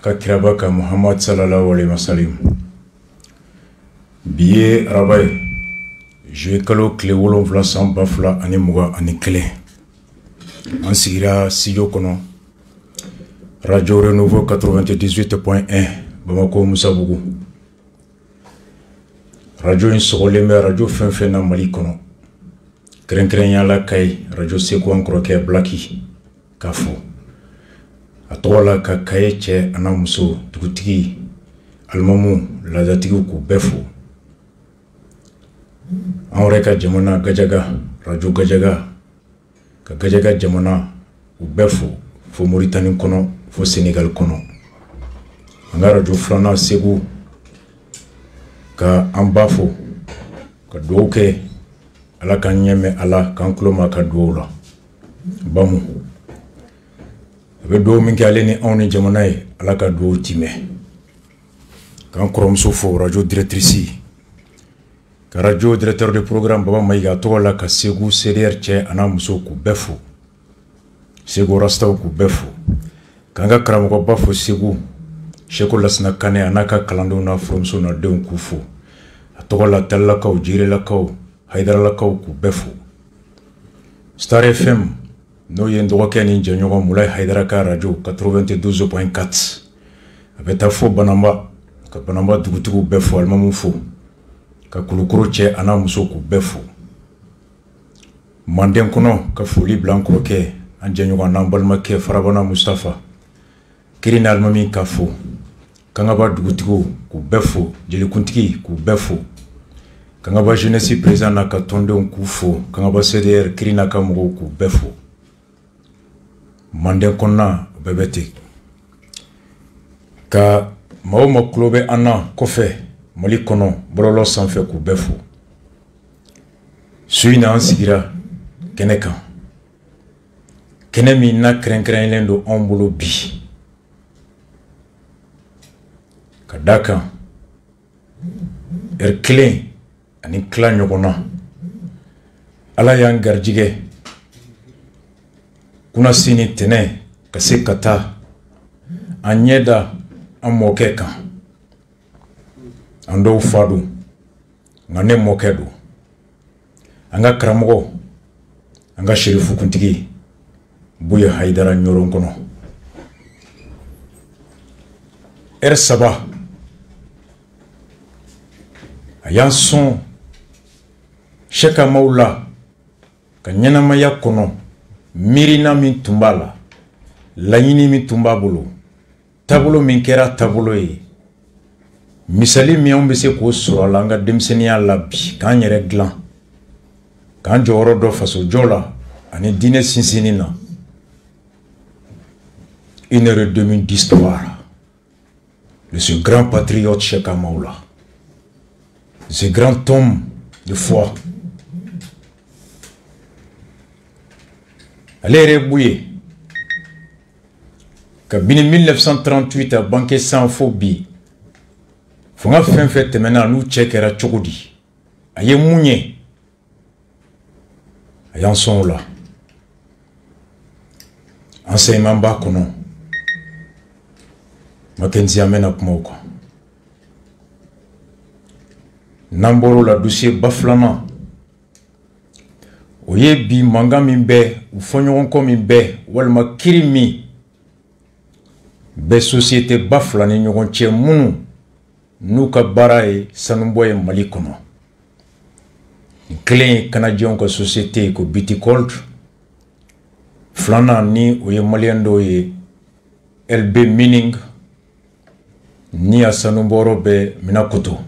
ka kirabaka Muhammad sallallahu alayhi wa sallam. Biye rabay je kalo kle wolonfla san bafla ani muga ani kle an sigira studio kono Radio Renouveau 98.1 Bamako Musabougou. Radio Insoleme Radio Fenfena Mali kono kren yala kay Radio Seko encore ke Blacky Kafo atola ka kay che anamuso dugutigi almamu la datigu ku befo Aureka jamana gajaga Radio Gajaga ka gajaga jamana u befo fo Mauritanie kono fo Sénégal kono anga Radio Frana Segu ka ambafo ka doke ala kan nyeme ala kan kloma ka dola bamu be do min kale ni on jamonay ala ka do time kan krom sofo radio directrice ka radio directeur de programme baba mayga to la ka Segu CDR che ana muso ku befo Segu rasta ku befo kanga kram ko bafo Segu Sheko lasna kane anaka kalando na from so na de kufu atola tella ka ujire la ka haidara la ka ku befo Star FM no yendo wakani njanyo mulai haidara ka radio 92.4 abeta fo banamba ka banamba dugutugu befo almamu fo ka kulukuru che ana muso ku befo manden kono ka foli blanco ke anjanyo na balma ke farabana Mustafa kirina almami ka fo kanga ba dugutigo ku befo jeli kuntiki ku befo kanga ba jeunesse président na ka tonde on ku fo kanga ba CDR kirina ka mugo ku befo manden konna bebete ka mawma klobe ana kofe mali kono bololo sanfe ku befo suina ansigira keneka kenemi na krenkren lendo ombolo bi kadaka erkle ani kla nyogona ala yang garjige kuna sini tene kase kata anyeda amokeka ando fadu ngane mokedo anga kramogo anga sherifu kuntigi buya haidara nyoron kono saba ayan son sheka maula kanyana maya kono mirina min tumbala layini min tumbabulu tabulo min kera tabulo yi misali mi on bese ko sura langa demsenia labi kan yere glan kan joro do faso jola ani dine sinsinina 1h30 d'histoire de ce grand patriote Cheka Maula, ce grand homme de foi. Allez rebouiller. Kabine 1938 à banquet sans phobie. Fonga fin fait maintenant nous checkera chokodi. Aye mounye. Ayan son là. Enseignement bas kono. Makenzi amena kumoko namboro la dossier baflama oye bi manga mimbe ufonyon ko mimbe walma kirimi be société baflani nyogon che munu nuka barae sanumboye malikono clé canadien ko société ko Biticold flana ni oye maliendo ye LB Mining ni asanumboro be minakoto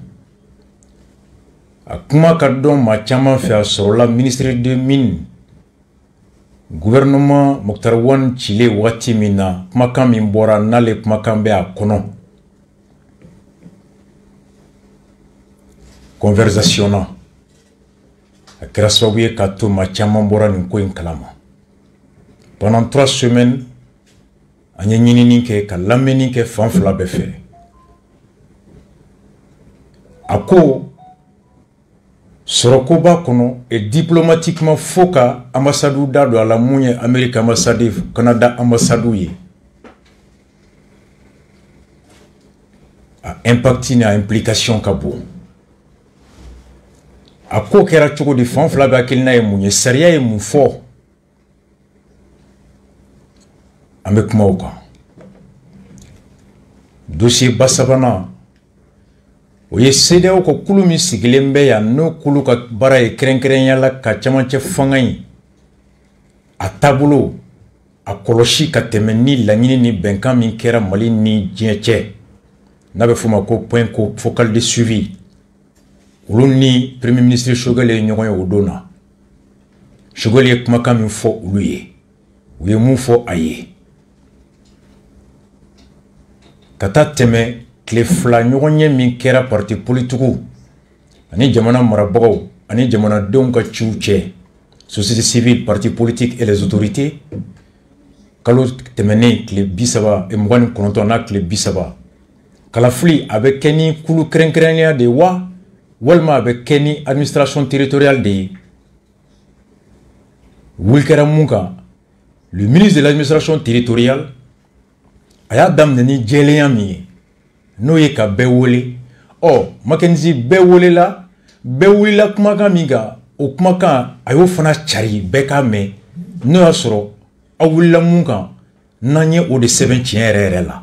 akuma kadon ma chama fe asorola ministre de mine gouvernement Mokhtar Wan Chile wati mina kuma kan min bora nale kuma kan be akono conversationa akira sababu kato ma chama bora ni ko inkalama pendant 3 semaines anya nyini ke kalameni ke fanfla be fe ako Sorokoba kono est diplomatiquement foka ambassadeur dado à la mounye Amérique ambassadeur Canada ambassadeur a impact ni a implication ka bon a ko kɛra cogo di fan fila bɛ hakilina ye mun ye sariya ye mun fɔ an bɛ kuma o kan dossier ba sabanan o ye CEDEAO ka kulu min sigilen bɛ yan n'o kulu ka baara ye kɛrɛnkɛrɛnya la ka camancɛ fanga in a taabolo a kɔlɔsi ka tɛmɛ ni laɲini ni bɛnkan min kɛra Mali ni diɲɛ cɛ n'a bɛ f'o ma ko point focal de suivi olu ni premier ministre Choguel ye ɲɔgɔn ye o don na Choguel ye kumakan min fɔ olu ye u ye mun fɔ a ye ka taa tɛmɛ tile fila ɲɔgɔn ye min kɛra parti politiques ani jamana marabagaw ani jamanadenw ka ciw cɛ société civile parti politique et les autorités kalo tɛmɛnen tile 29 n'a tile 30 kalafili a bɛ kɛ ni kulu kɛrɛnkɛrɛnnenya de wa walima a bɛ kɛ ni administration territoriale de ye wuli kɛra mun kan le ministre de l'administration territoriale a y'a daminɛ ni jɛlenya min ye n'o ye ka bɛɛ wele Mackenzie bɛɛ welela bɛɛ wulila kumakan min kan o kumakan a y'o fana cari bɛɛ k'a mɛn n'o y'a sɔrɔ aw wulila mun kan n'an ye o de sɛbɛn tiɲɛ yɛrɛ yɛrɛ la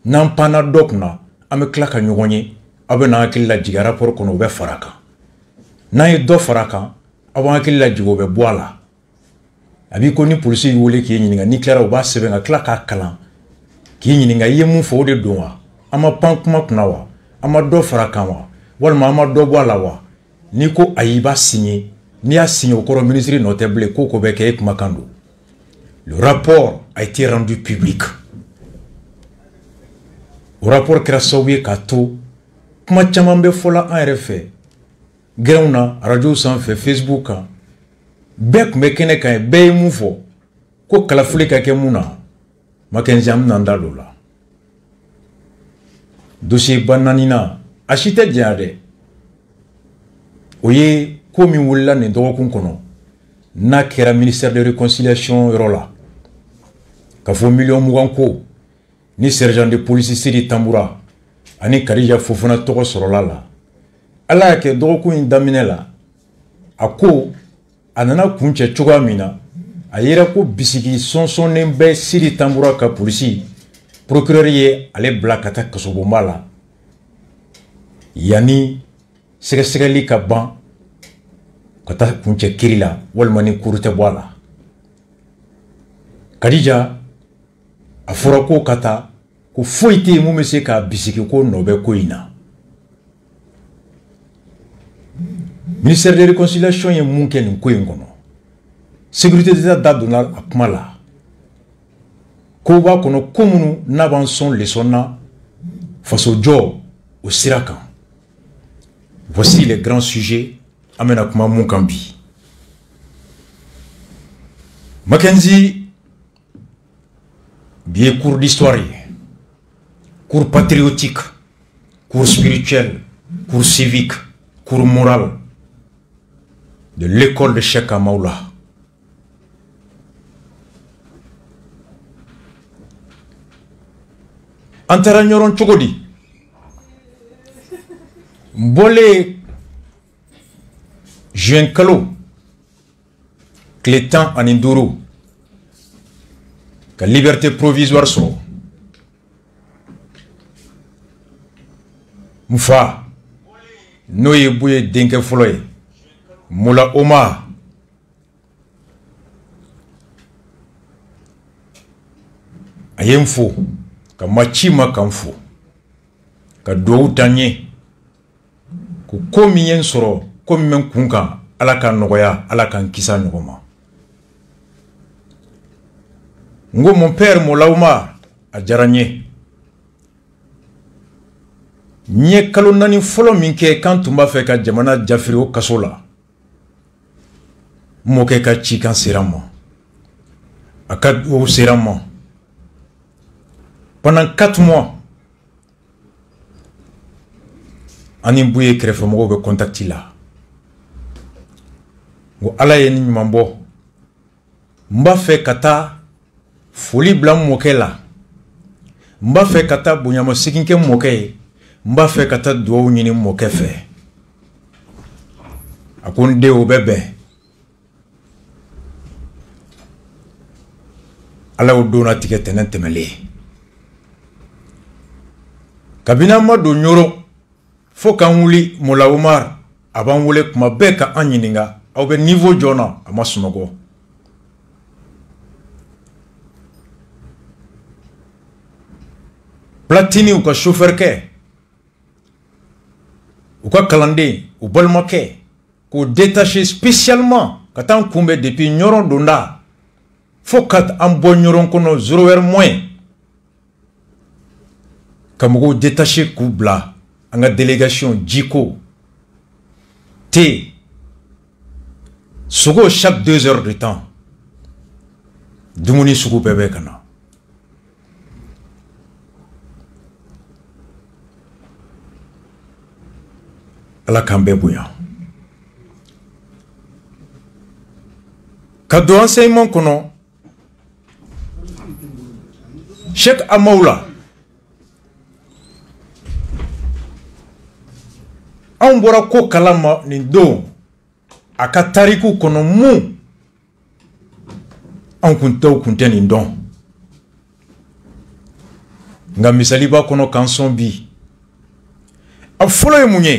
n'an panna dɔ kunna an bɛ tila ka ɲɔgɔn ye aw bɛ n'an hakili lajigin rapport kɔnɔ o bɛ fara kan n'an ye dɔ fara kan aw b'an hakili lajigin o bɛ bɔ a la a b'i ko ni polisi y'i wele k'i ɲininka n'i tilara o b'a sɛbɛn ka tila k'a kalan k'i ɲininka i ye mun fɔ o de don wa an ma pan kuma kunna wa an ma dɔ fara kan wa walima an ma dɔ bɔ a la wa n'i ko ayi i b'a signé n'i y'a signé o kɔrɔ ministre nɔ tɛ bilen ko ko bɛ kɛ e kumakan don le rapport a été rendu public o rapport kɛra sababu ye k'a to kuma caman bɛ fɔla an yɛrɛ fɛ gɛrɛnw na radio sanfɛ Facebook kan bɛɛ tun bɛ kɛnɛ kan ye bɛɛ ye mun fɔ ko kalafili ka kɛ mun na Mackenzie an bɛna an da don o la dossier ba naaninan a si tɛ janya dɛ o ye ko min wulila nin dɔgɔkun kɔnɔ n'a kɛra ministère de réconciliation yɔrɔ la ka fɔ 20,000,000 ko ni sergent de police Sidi Tambura ani Kadija Fofana tɔgɔ sɔrɔla la ala y'a kɛ dɔgɔkun in daminɛ la a ko a nana kuncɛ cogoya min na a yɛrɛ ko bisigi sɔnsɔnnen bɛ Sidi Tambura ka polisi procureur ye ale bila ka taa kasobonba la yanni sɛgɛsɛgɛli ka ban ka taa kuncɛ kiri la walima ni kuru tɛ bɔ a la Kadija a fɔra ko ka taa ko foyi tɛ yen mun bɛ se k'a bisigi ko nɔ bɛ ko in na ministère de réconciliation ye mun kɛ nin ko in kɔnɔ sécurité d'État da donna a kuma la ko b'a kɔnɔ ko minnu n'a b'an sɔn leçon na faso jɔ o sira kan voici les grands sujets an bɛna kuma mun kan bi Mackenzie bi ye cours d'histoire ye cours patriotique cours spirituel cours civique cours moral de l'école de Cheikh Amaoula an taara ɲɔgɔn cogo di n bɔlen juin kalo tile 15 ka liberté provisoire sɔrɔ n fa n'o ye Buye denkɛ fɔlɔ ye Moula Omar a ye n fo ka ma ci ma ka n fo ka duwawu ta n ye ko min ye n sɔrɔ ko min bɛ n kun kan ala ka nɔgɔya ala ka n kisa ɲɔgɔn ma n ko mon père Moula Omar a diyara n ye n ye kalo 4 fɔlɔ min kɛ kan tun b'a fɛ ka jamana jafiri o kaso la n mɔkɛ ka cikan sera n ma a ka duwawu sera n ma pendant 4 mois ani Buye kɛrɛfɛmɔgɔw bɛ contact la n ko ala ye ni ɲuman bɔ n b'a fɛ ka taa foli bila n mɔkɛ la n b'a fɛ ka taa bonyamasegin kɛ n mɔkɛ ye mba fe kata duwawu ɲini mɔkɛ fɛ a ko n den o bɛ bɛn ala y'o donna tigɛ tɛnɛ tɛmɛlen kabini an ma don ɲoro fo k'an wuli Mola Umar a b'an wele kuma bɛɛ ka an ɲininka aw bɛ niveau jɔn na a ma sunɔgɔ Platini u ka chauffeur kɛ u ka kalanden u balimakɛ k'o détaché spécialement ka taa an kunbɛn depuis ɲɔrɔn donda fo ka an bɔ ɲɔrɔn kɔnɔ 0h moins ka mɔgɔw détaché k'u bila an ka délégation jiko thé sogo chaque 2 heures de temps dumuni sugu bɛɛ bɛ ka na ala k'an bɛɛ bonya ka don enseignement kɔnɔ Cheikh Amaoula anw bɔra ko kalama nin don a ka tariku kɔnɔ mun anw kun tɛ nin dɔn nka misali b'a kɔnɔ k'an sɔn bi a fɔlɔ ye mun ye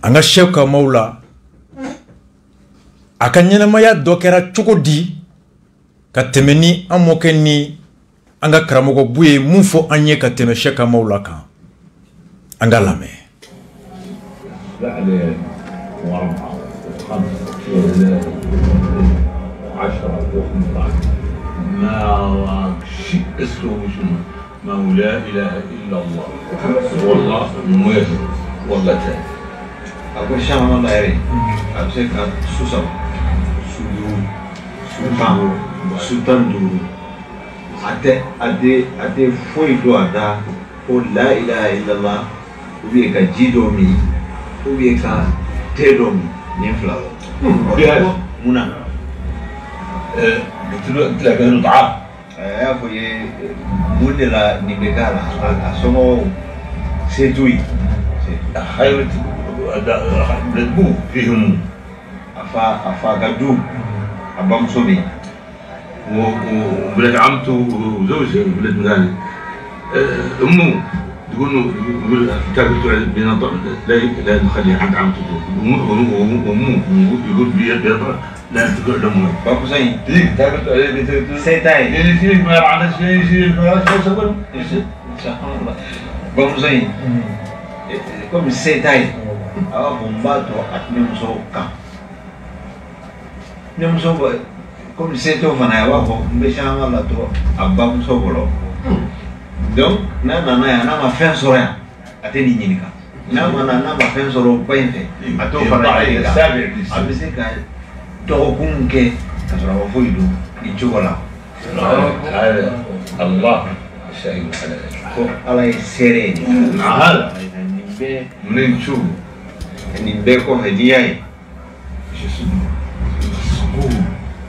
an ka Cheikh Amaoula a ka ɲɛnamaya dɔ kɛra cogo di ka tɛmɛ ni an mɔkɛ ni an ka karamɔgɔ bu ye mun fɔ an ye ka tɛmɛ Cheikh Amaoula kan an ka lamɛn ما لا إله إلا الله والله موافق والله تاني أقول شام الله يري أمسك سوسم سلطان دو أتى فوي دو أدا فو لا إله إلا الله وبيك جيدومي وبيك تيدومي نفلا بيها منا قلت لك أنه ضعاف ya boye munde la nimegala asomo setui khayrat adbu fihim afa gadu abam sobi وولاد عمته وزوجها ولاد مغاني امه تقول تاكل بنظر لا نخلي عند عمته وامه يقول بيضرب لا تقول لهم بابو زين ليه تاكل سيتاي اللي فيك ما عندنا شيء شو سووا بابو زين كم سيتاي اه بومباتو اتنمسو كا نمسو comme c'est au fana wa ko mbeshama la to abam sobolo donc na ma fen sora ateni nyinika na ma fen soro pointe ato fana abise ka to kunke kasora wa fuidu ni chokola Allah shahid ala ko ala sereni hala nimbe mlenchu nimbe ko hediyai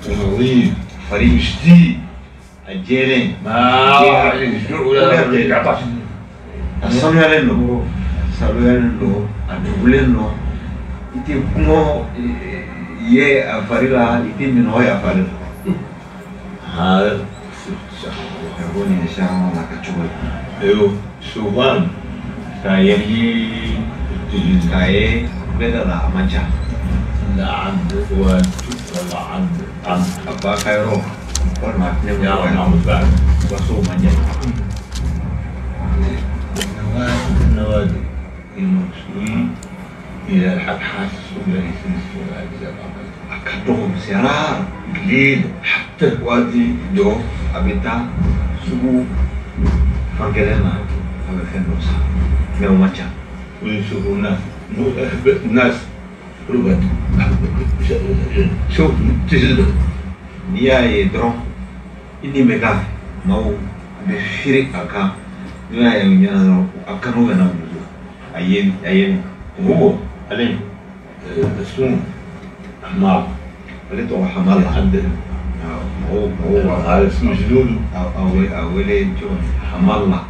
ونظيف فريق جديد الجيرين ما ولا يعطش الصلاه لانه aduleno ite kumo ye afarila ite mino ya afarila يقولي شامل لك تشوي ايوه شوفان كايي كايي بدل امانجا لا عند ولا عند ابا خيرو ورما يا محمد بعد وصوم مانجا النوادي المسؤولي الى الابحاث السوريه أكدهم سرار قليل حتى وادي جو أبيتا سبو فرقلنا هذا كان نوصل ميو ماتشا ويشوفوا الناس ربط شوف تجد نيا يدرون إني مكاف ماو بفرق أكا نيا يمينا أكانو غنا مزو أيين هو عليه اسمه حمار ولد هو حمار عندنا هو هذا اسمه جدود أولي جون حمار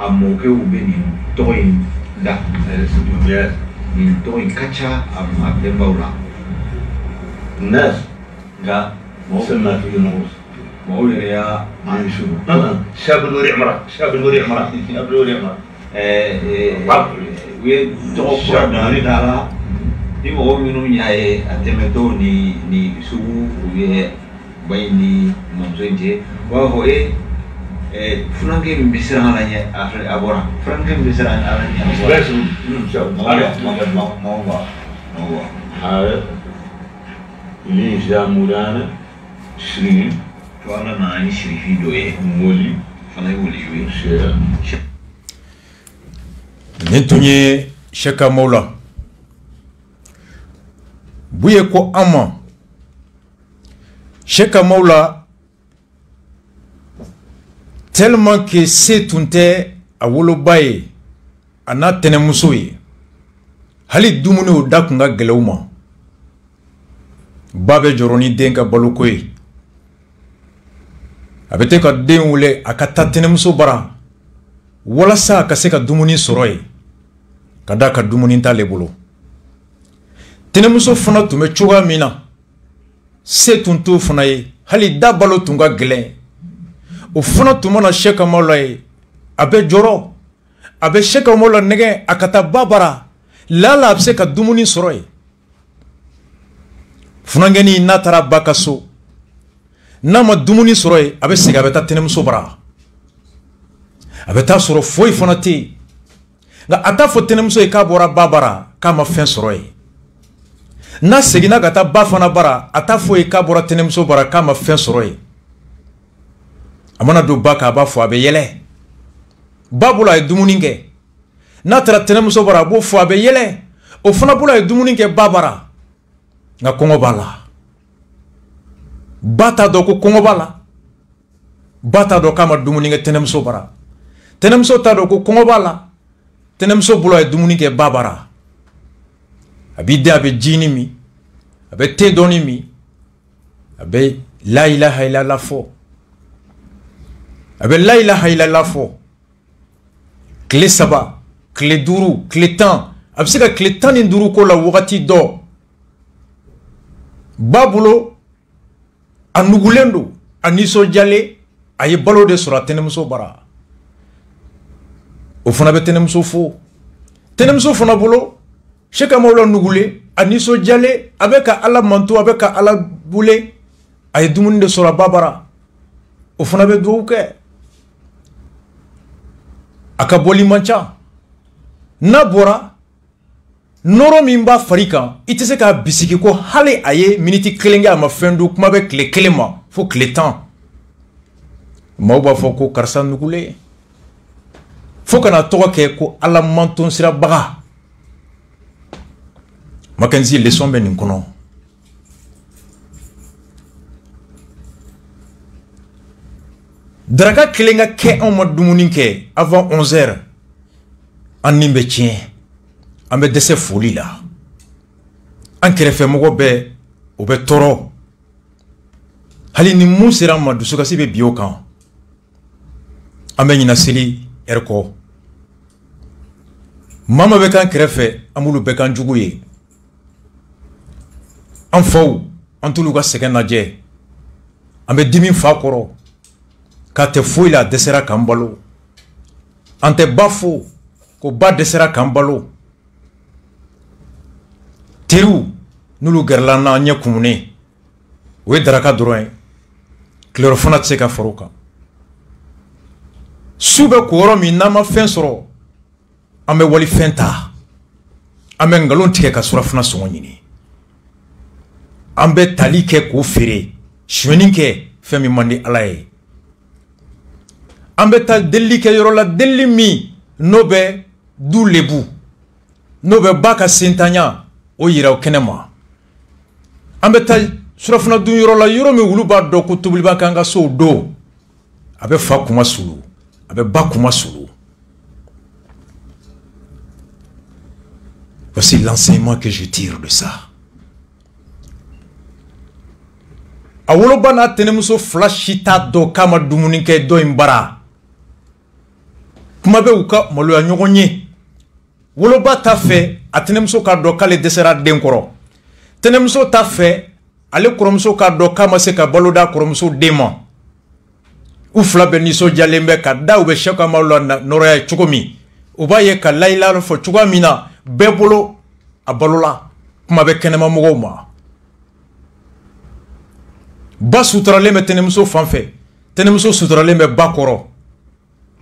a mɔkɛ u bɛ nin tɔgɔ in da nin tɔgɔ in ka ca a bɛnbaw la الناس nka وصلنا في النص mɔgɔw yɛrɛ y'a شاب الوري عمره شاب الوري عمره شاب الوري عمره u ye tɔgɔ kura dɔɔni da la ni mɔgɔ minnu y'a ye a tɛmɛtɔ ni sugu u ye ba in ni mɔmuso in cɛ u b'a fɔ furankɛ min bɛ siran ala ɲɛ a bɔra furankɛ min bɛ siran ala ɲɛ a bɔra هذا اللي جاء مولانا شريف to ala nana ni sirifi dɔ ye مولي fana ye waliyu ye شيخ nin tun ye Cheka Mawla buye ko an ma Cheka Mawla tellement que se tun tɛ a woloba ye a n'a tɛnɛmuso ye hali dumuniw da tun ka gɛlɛn u ma ba bɛ jɔrɔ ni den ka baloko ye a bɛ te ka den wele a ka taa tɛnɛmuso bara walasa a ka se ka dumuni sɔrɔ ye ka da ka dumuni t'ale bolo tɛnɛmuso fana tun bɛ cogoya min na se tun t'o fana ye hali da balo tun ka gɛlɛn o fana tun mana Cheka Mawla ye a bɛ jɔrɔ a bɛ Cheka Mawla nɛgɛ a ka taa ba bara lala a bɛ se ka dumuni sɔrɔ ye funankɛni n'a taara ba ka so n'a ma dumuni sɔrɔ ye a bɛ segin a bɛ taa tɛnɛmuso bara a bɛ taa sɔrɔ foyi fana tɛ yen nka a t'a fɔ tɛnɛmuso ye k'a bɔra ba bara k'a ma fɛn sɔrɔ ye n'a seginna ka taa ba fana bara a t'a fɔ ye k'a bɔra tɛnɛmuso bara k'a ma fɛn sɔrɔ ye a mana don ba kan a b'a fɔ a bɛ yɛlɛ ba bolo a ye dumuni kɛ n'a taara tɛnɛmuso bara a b'o fɔ a bɛ yɛlɛ o fana bolo a ye dumuni kɛ ba bara nka kɔngɔ b'a la ba t'a dɔn ko kɔngɔ b'a la ba t'a dɔn k'a ma dumuni kɛ tɛnɛmuso bara tɛnɛmuso t'a dɔn ko kɔngɔ b'a la tɛnɛmuso bolo a ye dumuni kɛ ba bara a b'i den a bɛ jini min a bɛ te dɔɔni min a bɛ la ilaha illallah fɔ a bɛ la ilaha illallah fɔ tile 3 tile 5 tile 10 a bɛ se ka tile 15 k'o la wagati dɔ ba bolo a nugulen don a nisɔndiyalen a ye balo de sɔrɔ a tɛnɛmuso bara o fana bɛ tɛnɛmuso fo tɛnɛmuso fana bolo Cheka Mawla nugulen a nisɔndiyalen a bɛ ka ala manto a bɛ ka ala wele a ye dumuni de sɔrɔ a ba bara o fana bɛ dugawu kɛ a ka bɔli man ca n'a bɔra nɔrɔ min b'a fari kan i tɛ se k'a bisigi ko hali a ye miniti 1 kɛ a ma fɛn dun kuma bɛ tile 1 ma fo tile 10 maaw b'a fɔ ko karisa nugulen fo kana tɔgɔ kɛ ko ala manton sirabaga Mackenzie leçon bɛ nin kɔnɔ daraka 1 ka kɛ anw ma dumuni kɛ avant 11h an nin bɛ tiɲɛ an bɛ dɛsɛ foli la an kɛrɛfɛ mɔgɔ bɛɛ o bɛ tɔɔrɔ hali ni mun sera an ma dusukasi bɛ bi o kan an bɛ ɲina seli heure kɔ maa ma bɛ k'an kɛrɛfɛ an b'olu bɛɛ k'an jugu ye an faw an t'olu ka sɛgɛn lajɛ an bɛ dimi fa kɔrɔ k'a tɛ foyi la a dɛsɛra k'an balo an tɛ ba fo ko ba dɛsɛra k'an balo teriw n'olu gɛrɛla an na an ɲɛ kumunen o ye daraka dɔrɔn ye tileyɔrɔ fana tɛ se ka fara o kan su bɛ ko yɔrɔ min n'an ma fɛn sɔrɔ an bɛ walifɛn ta an bɛ nkalon tigɛ ka surafana sɔngɔ ɲini an bɛ tali kɛ k'o feere sonyɛni kɛ fɛn min man di ala ye an bɛ taa delili kɛ yɔrɔ la delili min n'o bɛ du lebu n'o bɛ ba ka sentanya o yira o kɛnɛ ma an bɛ taa surafana dun yɔrɔ la yɔrɔ min wulu b'a dɔn ko tobiliba k'an ka sow don a bɛ fa kuma sulu a bɛ ba kuma sulu voici l'enseignement que je tire de ça. A woloba n'a tɛnɛmuso 2 si t'a dɔn k'a ma dumuni kɛ dɔ in bara kuma be u ka maloya ɲɔgɔn ye woloba ta fɛ a tɛnɛmuso k'a dɔn k'ale dɛsɛra den kɔrɔ tɛnɛmuso ta fɛ ale kɔrɔmuso k'a dɔn k'a ma se ka balo d'a kɔrɔmuso den ma u fila bɛ nisɔndiyalen bɛ ka da u bɛ Sɛki Amadu la nɔrɔya cogo min u b'a ye ka layila fɔ cogoya min na bɛɛ bolo a balola kuma bɛ kɛnɛma mɔgɔw ma ba suturalen bɛ tɛnɛmuso fan fɛ tɛnɛmuso suturalen bɛ ba kɔrɔ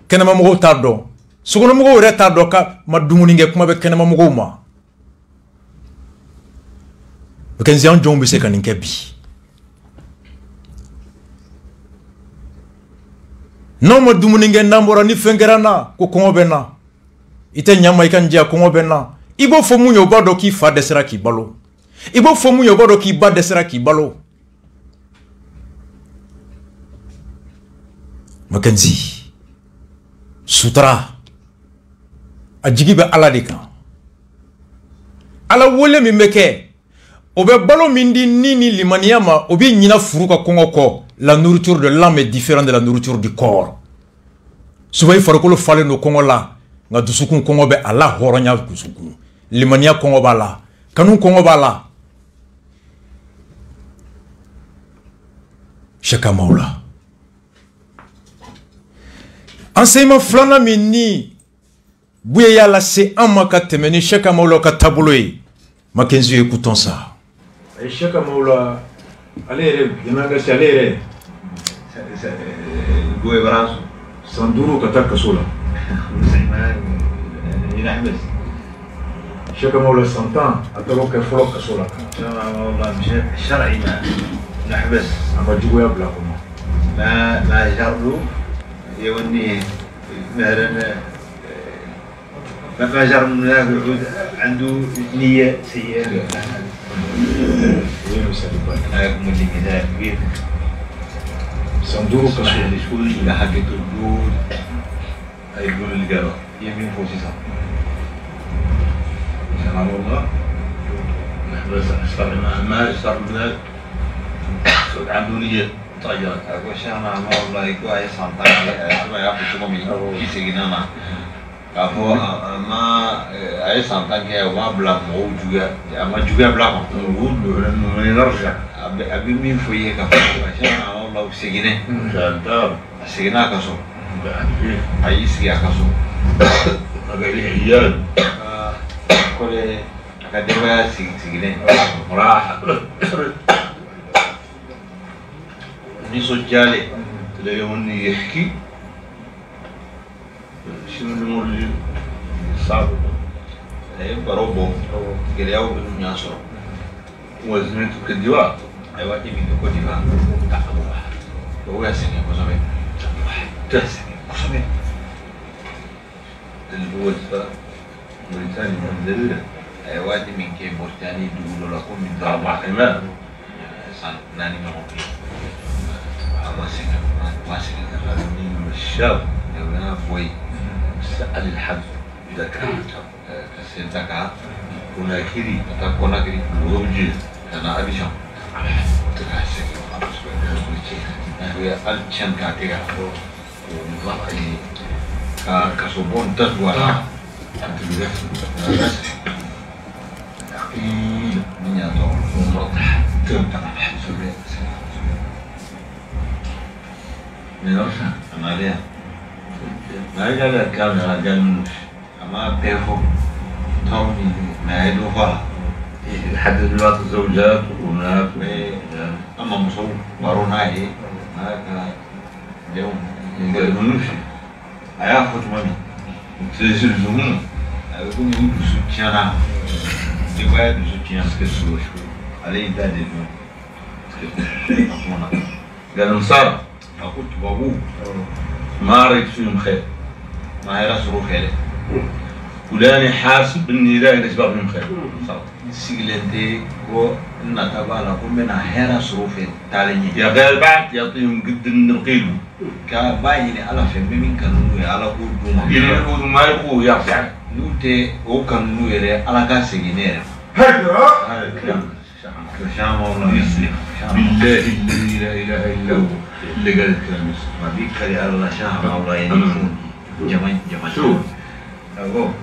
kɛnɛma mɔgɔw t'a dɔn sokɔnɔmɔgɔw yɛrɛ t'a dɔn ka ma dumuni kɛ kuma bɛ kɛnɛma mɔgɔw ma Mackenzie an jɔnw bɛ se ka nin kɛ bi n'aw ma dumuni kɛ n'an bɔra ni fɛn kɛra n na ko kɔngɔ bɛ n na i tɛ ɲa ma i ka n diya kɔngɔ bɛ n na i b'o fɔ mun ye o b'a dɔn k'i fa dɛsɛra k'i balo i b'o fɔ mun ye o b'a dɔn k'i ba dɛsɛra k'i balo Mackenzie sutura a jigi bɛ Ala de kan Ala wele min bɛ kɛ o bɛ balo min di ni limaniya ma o bɛ ɲina furu ka kɔngɔ kɔ la nourriture de l'âme est différente de la nourriture du corps souvent i farikolo falen don kɔngɔ la nka dusukun kɔngɔ bɛ a la hɔrɔnya dusukun limaniya kɔngɔ b'a la kanu kɔngɔ b'a la Sɛki Amadu la enseignement filanan min ni Buye y'a lase an ma ka tɛmɛ ni Sɛki Amadu la ka taabolo ye Mackenzie écoutons ça Sɛki Amadu la ale yɛrɛ yan'a ka se ale yɛrɛ Buye Baraso san 5 ka taa kaso la Sɛki Amadu la san 10 a taara o kɛ fɔlɔ kaso la شرعي ما نحبس a ma juguya bila kɔnɔ ما جروا يوني مثلا ما جرى من يقعد عنده نية سيئة أكمل لي كذا كبير صندوق كسول يقول إلى حق الدود يقول اللي قالوا يمين فوسيسا سبحان الله بس صار ما صار من عنده نية طيارة أقول شانا ما والله يقول أي صنطة ما يأخذ شمومي يسيقنا Ako ma ay santan ke ma bla mo juga ma juga bla ko no energia abi min foye ka fa sha Allah sigine جدا sigina ka so ay siya ka so أقول عيال ko le ka dewa sigine راح ni so jale تلاقيهم يحكي شنو اللي صعب ay barobo gele yaw bi nya so وزنته كديوات ay wati mi ko diva ta ko ya sene ko sabe تحسن ko sabe اللي هو موريتانيا مدللة ay wati min ke Mauritanie du la ko min طبعا حماة san nani ma ko واسع الشاب يا بوي سأل الحد إذا كان كسنتك هناكري كوناكري ووجه انا ابي شام تكاسك ويا الشان كاتيا ومضاعي كاسوبون تدوى انت بذلك عقيل من يدور ومرضح تمتع من أرسل انا ليه ما قال الكاميرا قال منوش اما بيفو تومي ما يدو فرع يحدد دلوقتي الزوجات والبنات اما مصور بارونا ايه هكا اليوم قال منوش هياخد مامي تسير زمونه يكون يقول سوتيانا يبقى يدو سوتيانا سكسو عليه دادي قال مصار أقول بابو ما رأيت فيهم خير ما هي راسه خير ولاني حاسب اني لا الاسباب فيهم خير صار سيجلنتي و إن تبالا كم من هيرا صروفه تعلني يا غير بعد يعطيهم قد النقيل كبايني على فيلم من كانوا على كل دوما يقولوا ما يقولوا يعطي يعني نوتي أو كانوا يرى على كاسيجينير هذا الكلام شام والله يسلم بالله الذي لا اله الا هو اللي قال الكلام يسلم ما بيك يا الله شام والله ينفون jama شوف ago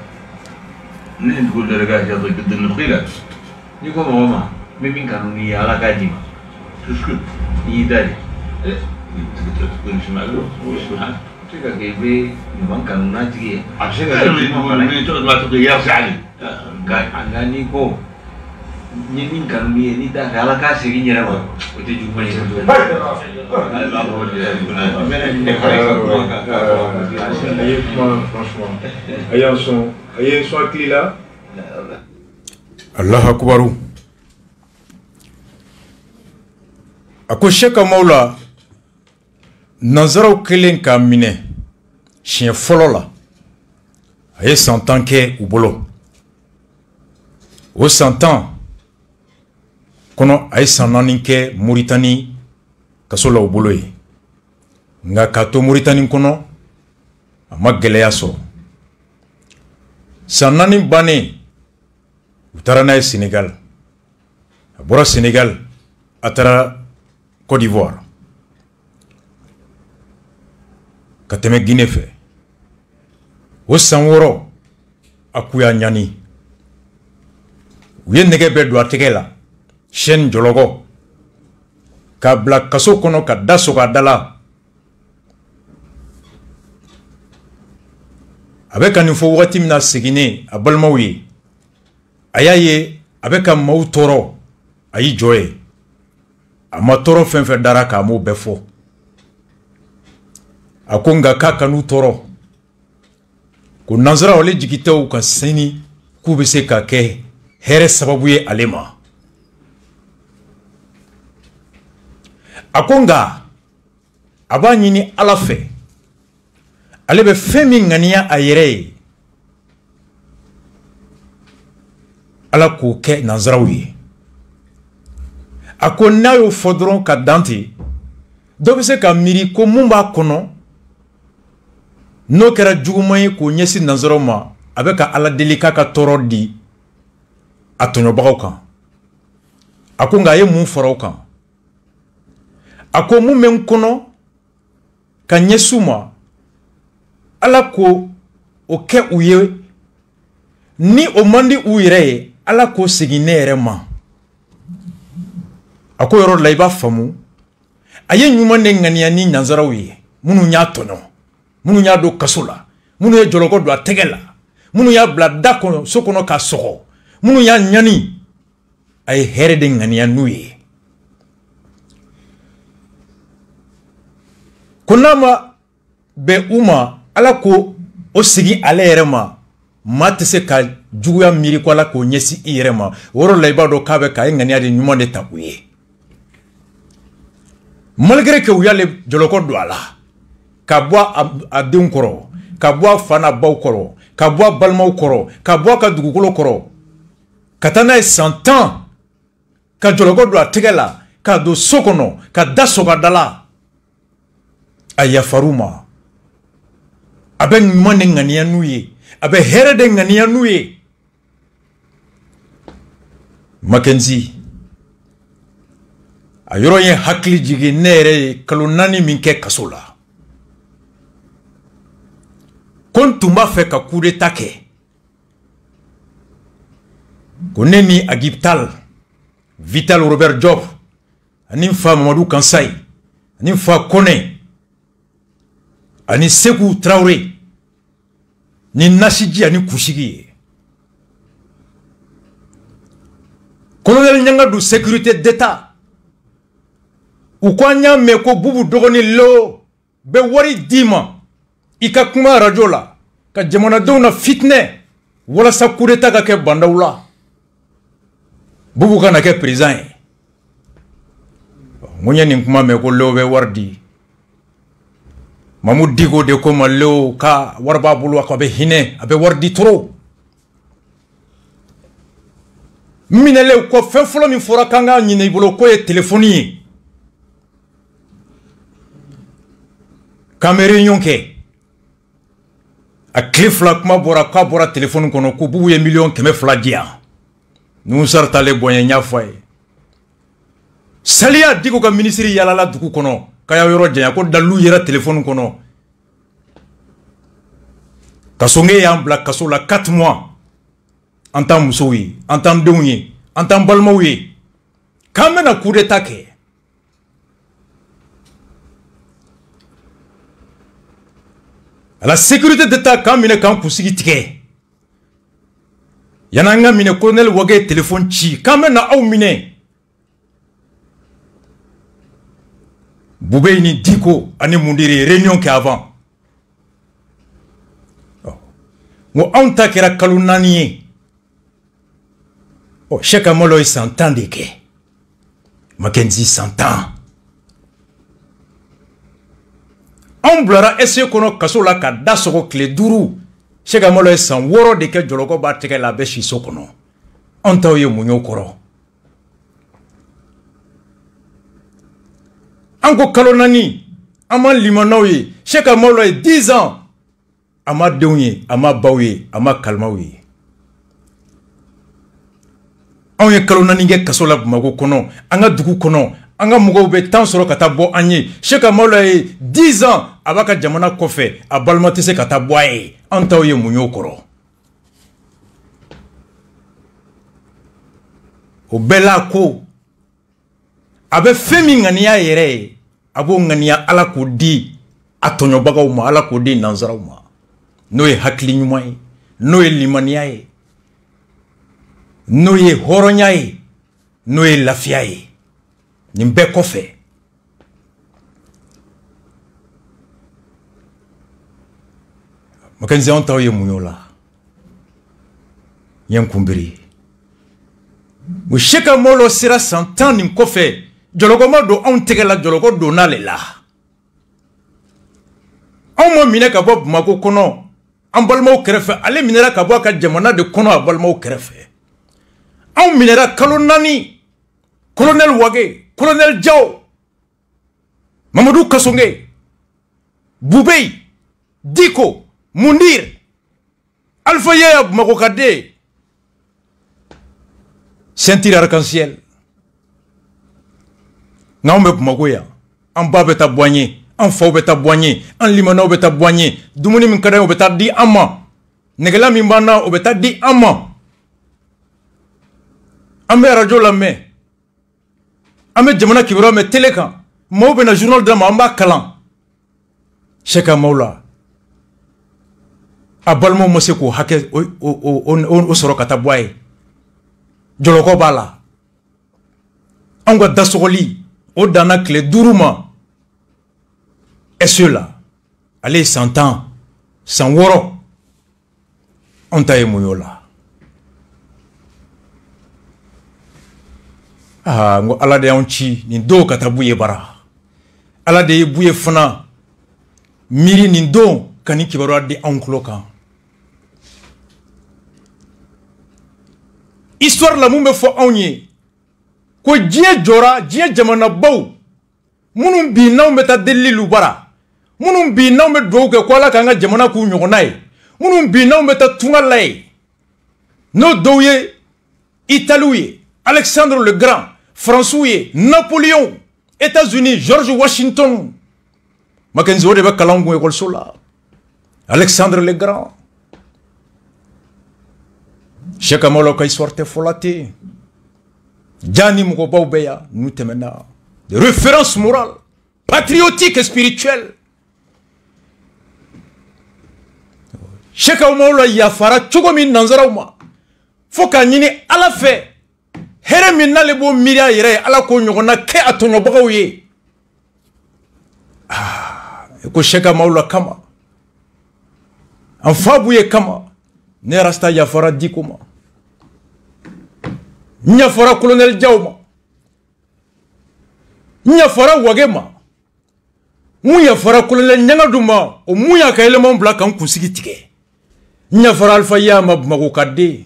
ليه تقول لي رجع جاي ضد النخيلة ni ko mama min kanu ni ala kaji ma تسكت ni dali تقول شو معلوم وش معك tika ke be man kanu na tigi عشان كده تقعد ما تغير علي ngani ko ni min kanu ni da ala ka sigi nyere ma o te ju mai franchement ayant son clé là Allah akbaru ako sheka maula nazaro kelen ka mine chien folo la aye santan ke ubolo o santan kono aye sanani ke Mauritanie kasola ubolo yi nga kato Mauritanie kono ama geleya so sanani bane utara na Sénégal abora Sénégal atara Côte d'Ivoire kateme Guinée fe o sanworo akuya nyani uye nege be do ategela chaîne jologo ka bla kaso kono ka daso ka dala avec un info wati mina segine abalmawi ayaye avec un mautoro ayi joye amatoro fenfe dara ka mo befo akonga kaka nu toro ko nazara wale jigitew ka seni ku be se ka ke here sababu ye alema akonga abani ni alafe alebe femi ngania ayere ala ko ke nazarawi akon nayo fodron ka danti do be se ka miri ko mumba kono no kera jugumay ko nyesi nazaro ma abeka ala delika ka torodi atonyo bagokan akonga ye mun forokan ako mu men kono ka nyesuma ala ko o ke uye ni o mandi uyire ala ko sigine ma ako yoro laiba famu aye nyuma ne ngania ni nazarawi munu nya tonyo munu nya do kasola munu ye joloko do ategela munu ya bla dako sokono ka soho munu ya nyani ay here de ngania nuye kunama be uma ala ko o sigi ale ma matese ka juguya miri ko ala ko nyesi irema woro laiba do kabe ka ngania de nyuma de takuye malgré que uyale joloko do ala ka boa a den koro ka boa fana baw koro ka boa balmaw koro ka boa ka dugukolo koro katana 100 ans ka joloko do ategela ka do sokono ka dasoga dala aya faruma abe ngane ngania nuye abe herede ngania nuye Mackenzie ayoro ye hakli jigi nere kalunani minke kasola kon tumba fe ka coup d'état ke koneni agiptal Vital Robert Job ani fa Mamadou Kansai ani fa Kone ani Sekou Traoré ni Nasiji ani Kushigi colonel Nyanga du sécurité d'état ukwanya meko bubu dogoni lo be wari dima ika kuma radio la ka jamana dona fitne wala sa coup d'état ka ke bandawla bubu kana ke président munya ni kuma meko lo be wardi mamu digo de ko malo ka warba bulu ko be hine abe wardi trop minele ko fe folo mi fora kanga nyine bolo ko e téléphone Cameroun yonke a clifla kuma bora ka bora téléphone kono ko bubu ye million keme fladia nous sarta le boye nya foy salia digo ka ministre yala la duku kono ka ya yoro jenya ko dalu yera téléphone kono Kasonge y'an bila kaso la 4 mois. En tant muso ye, en tant denw ye, en tant balimaw ye. K'an bɛna coup d'état kɛ. À la sécurité d'État k'an minɛ k'an kunsigi tigɛ. Yan'an ka minɛ colonel Wage téléphone ci k'an bɛna aw minɛ. Boubé ni Diko ani Mundiri réunion kɛ avant. Ngo anw ta kɛra kalo 4 ye. Cheikh Amolo ye 100 ans de kɛ. Mackenzie 100 ans. On bilara essayer kono kaso la ka da sogo kile 5. Cheikh Amolo ye 6 de kɛ joloko ba tɛgɛ la bɛ si so kɔnɔ. On taw ye munyo kɔrɔ. An ko kalo 4 an ma limanaw ye. Cheikh Amolo ye 10 ans. Ama denw ye, ama baw ye, ama kalimaw ye. On ye kalo 4 kɛ kaso la Bamako kɔnɔ, an ka dugu kɔnɔ, an ka mɔgɔw bɛ temps sɔrɔ ka taa bɔ an ye. Cheikh Amolo ye 10 ans a b'a ka jamana kɔfɛ, a balima tɛ se ka taa bɔ a ye. An taw ye mun y'o kɔrɔ. O bɛɛ la ko a bɛ fɛn min ŋaniya yɛrɛ ye, a b'o ŋaniya Ala k'o di a tɔɲɔbagaw ma, Ala k'o di nanzaraw ma. N'o ye hakili ɲuman ye, n'o ye limaniya ye, n'o ye hɔrɔnya ye, n'o ye lafiya ye. Nin bɛɛ kɔfɛ Mackenzie anw taw ye mun y'o la? Ɲɛ kunbiri. O Cheikh Amolo sera 100 ans nin kɔfɛ, jɔlɔkɔ ma don anw tɛgɛ la, jɔlɔkɔ donna le la. Anw ma minɛ ka bɔ Bamako kɔnɔ, an balimaw kɛrɛfɛ, ale minɛra ka bɔ a ka jamana de kɔnɔ a balimaw kɛrɛfɛ. Anw minɛra kalo 4, colonel Wage, colonel Diaw, Mamadou Kasonge, Boubé, Diko, Mundir, Alpha Yaya Bamako Kade, ceinture arc-en-ciel. N'anw bɛ Bamako yan, an ba bɛ taa bɔ an ye, an faw bɛ taa bɔ an ye, an limanaw bɛ taa bɔ an ye, dumuni min ka d'an ye o bɛ taa di an ma, nɛgɛla min b'an na o bɛ taa di an ma. An bɛ radio lamɛn, an bɛ jamana kibaruya mɛn télé kan, maaw bɛ na journal d'an ma, an b'a kalan. Cheikh Amolo a balimaw ma se k'o hakɛ o sɔrɔ ka taa bɔ a ye. Jɔlɔkɔ b'a la. An ka dasɔgɔli o danna tile 5 ma. SE la, ale ye 100 ans, 106. An ta ye mun y'o la? Ngo Ala de y'anw ci nin don ka taa b'u ye bara. Ala de ye b'u ye fana miiri nin don ka nin kibaruya di anw tulo kan. Histoire la mun bɛ fɔ anw ye ko diɲɛ jɔra, diɲɛ jamanabaw minnu bi n'anw bɛ taa deliliw bara, minnu bi n'anw bɛ dugawu kɛ ko Ala k'an ka jamana k'u ɲɔgɔnna ye, minnu bi n'anw bɛ taa tunga la ye, n'o dɔw ye Italiw ye, Alexandre le Grand, François ye, Napoléon, États-Unis, George Washington. Mackenzie o de bɛ kalan kun ekɔliso la. Alexandre le Grand. Cheikh Amolo ka histoire tɛ fɔla ten. Jani mɔgɔbaw bɛ yan n'u tɛmɛna. Des références morales, patriotiques et spirituelles. Cheikh Amolo yafara cogo min nanzaraw ma, fo k'a ɲini Ala fɛ, hɛrɛ min n'ale b'o miiri a yɛrɛ ye, Ala k'o ɲɔgɔnna kɛ a tɔɲɔbagaw ye. Ko Cheikh Amolo kama, an fa b'u ye kama, ne rasta yafara Diko ma, n yafara colonel Diaw ma, n yafara Wage ma, n yafara colonel Ɲangadu ma, o mun y'a ka élément bila k'an kunsigi tigɛ. N yafara Alpha Yaya ma Bamako Kade,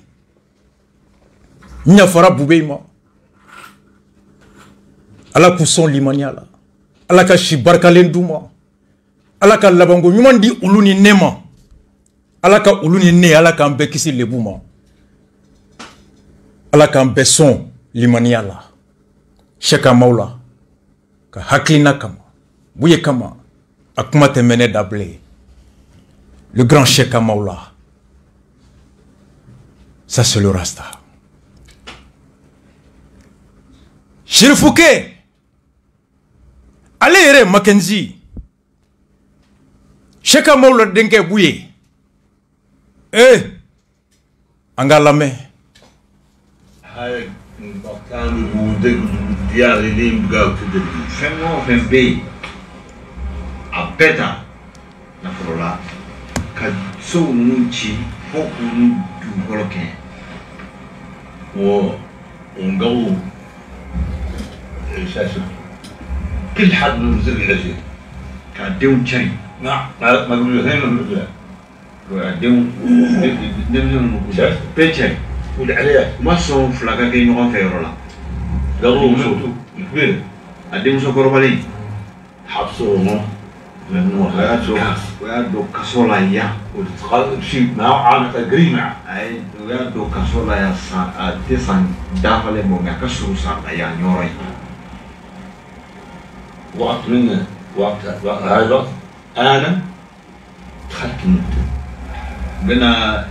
n yafara Boubé ma. Ala k'u sɔn limaniya la, Ala ka si barikalen d'u ma, Ala ka labanko ɲuman di olu ni ne ma, Ala ka olu ni ne, Ala k'an bɛɛ kisi lebu ma, Ala k'an bɛɛ sɔn limaniya la. Cheikh Amolo ka hakilina kama, b'u ye kama, a kuma tɛmɛ ne da bilen. le grand Cheikh Maoula. Ça, c'est le Rasta. Chérif Fouquet, allez, Yere Mackenzie, Cheikh Maoula Denke Bouye, Angalame. Fembe a beta na forola ka so nunchi foku du koloke و ونقو شاشة كل حد من زر العجل ka deun chari نعم ما قبل هنا لا wa deun deun شاش peche ول عليه ma so flaga ke no fe rola قالوا منتو كبير adem so korobali حبسوا ما لانه wa do kasola ya وتتخلق شيء ما عانق قريمة ai wa do kasola ya sa tesan dafale mo ga kasuru sa ya nyorai وقت منه وقت هاي الوقت انا دخلت منه bena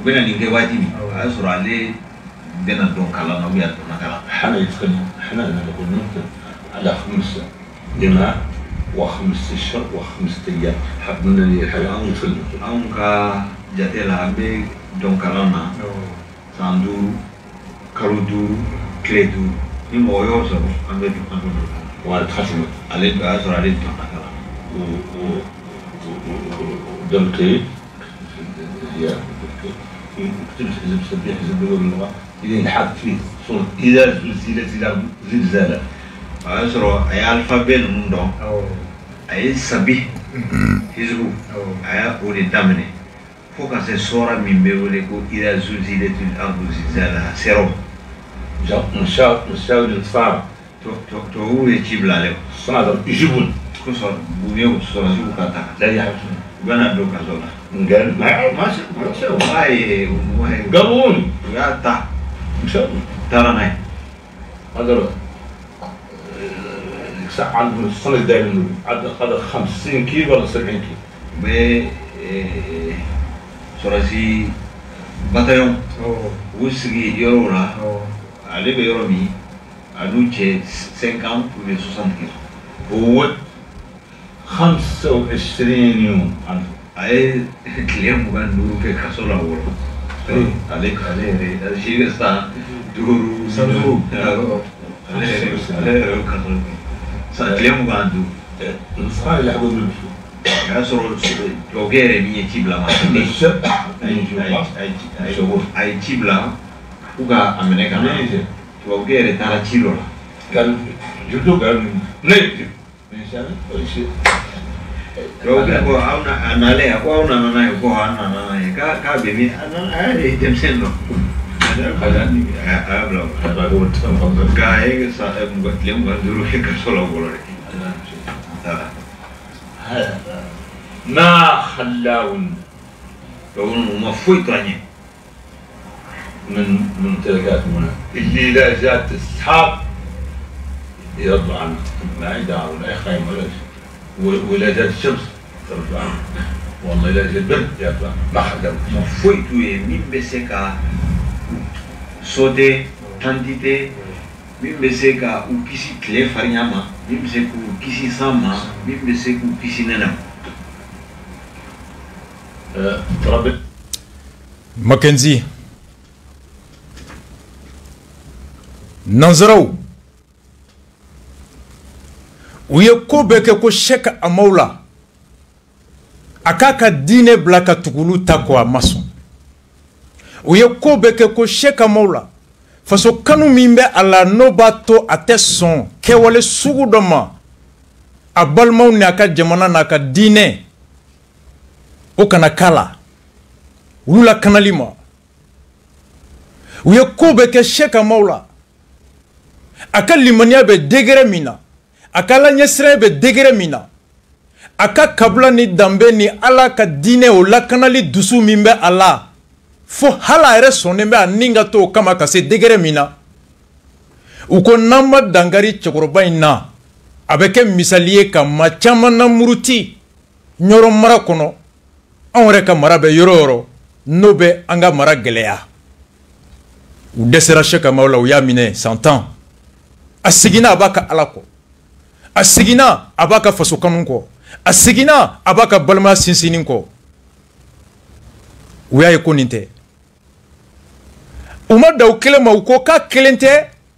bena ni ke wajibi asura le bena don kala no biya don kala حنا يدخل حنا نقول نمت على 5 جماعة و5 اشهر و5 ايام حب منني الحياة ندخل an ka jate la an bɛ dɔn kalan na san 5 kalo 5 tile 5 ni mɔgɔ y'o sɔrɔ an bɛ don وانا دخلت منه ale o y'a sɔrɔ ale dɔnna kalan ودمتي هي كتبت حزب سبيح حزب اللغة إذا لحد فيه صوت إذا زلزلت إلى زلزالة o y'a sɔrɔ a ye alphabet ninnu dɔn a ye sabi hizbu a y'a o de daminɛ fo ka se sɔra min bɛ wele ko ida zulzilatil ardu zilzalaha sɛrɔ مشاور الفار tubabuw ye ci bila ale ma صنادر يجيبون ko buguyew sɔrɔsiw ka ta لا يحبسون u bɛna don kaso la قال ما شاء wa ye قبوني u y'a ta مشاور taara n'a ye هذا عندهم السنة دائما هذا 50 كيلو ولا 70 كيلو u bɛ sɔrɔsi bataillon u sigi yɔrɔw la ale bɛ yɔrɔ min a n'u cɛ 50 ou bien 60 kilos هو 25 يوم a ye tile 25 kɛ kaso la wɔɔrɔ ale yɛrɛ si bɛ san 5 ale yɛrɛ y'o kaso kɛ san tile 25 نصارى يلعبوا بالمشي o y'a sɔrɔ tubabukɛ yɛrɛ min ye ci bila ma a ye ci bila k'u ka a minɛ ka na tubabukɛ yɛrɛ taara ci dɔ la قال جدو قال نيجي ان شاء الله tubabukɛ ko aw na a nalen a ko aw nana n'a ye ko an nana n'a ye k'a bɛ min a y'a de ye denmisɛnnin dɔ a y'a bila o nka a ye tile 25 kɛ kaso la wɔɔrɔ de ما خلاون tubabu ma foyi to an ye من ممتلكات هنا اللي لا جات اصحاب يرضوا عنه ما يدعوا ولا يخيم ولا شيء ولا جات الشمس ترضوا عنه والله لا جات برد يرضوا عنه ما حدا ma foyi t'u ye min bɛ se ka sauter quantité min bɛ se ka u kisi tile farinya ma min bɛ se k'u kisi san ma min bɛ se k'u kisi nɛnɛ ma تربت Mackenzie, nanzaraw u ye ko bɛɛ kɛ ko Cheikh Maoula a k'a ka diinɛ bila ka tugulu ta ko a ma sɔn u ye ko bɛɛ kɛ ko Cheikh Maoula faso kanu min bɛ a la n'o b'a to a tɛ sɔn kɛwale sugu dɔ ma a balimaw ni a ka jamana n'a ka diinɛ o kana k'a la olu la kanali ma u ye ko bɛɛ kɛ Cheikh Maoula a ka limaniya bɛ degré min na a ka laɲɛsiranya bɛ degré min na a ka kabila ni danbe ni ala ka diinɛ o lakanali dusu min bɛ a la fo hala yɛrɛ sɔnnen bɛ a ni ka to o kama ka se degré min na u ko n'an ma dankari cɛkɔrɔba in na a bɛ kɛ misali ye ka maa caman na muruti Nyoro mara kono anwre ka mara be yoro no be anga mara geleya u desera sheka maula u yamine 100 ans asigina abaka alako asigina abaka faso kanun ko asigina abaka balma sinsinin ko u yaye koninte uma daw kelema u ko ka kelente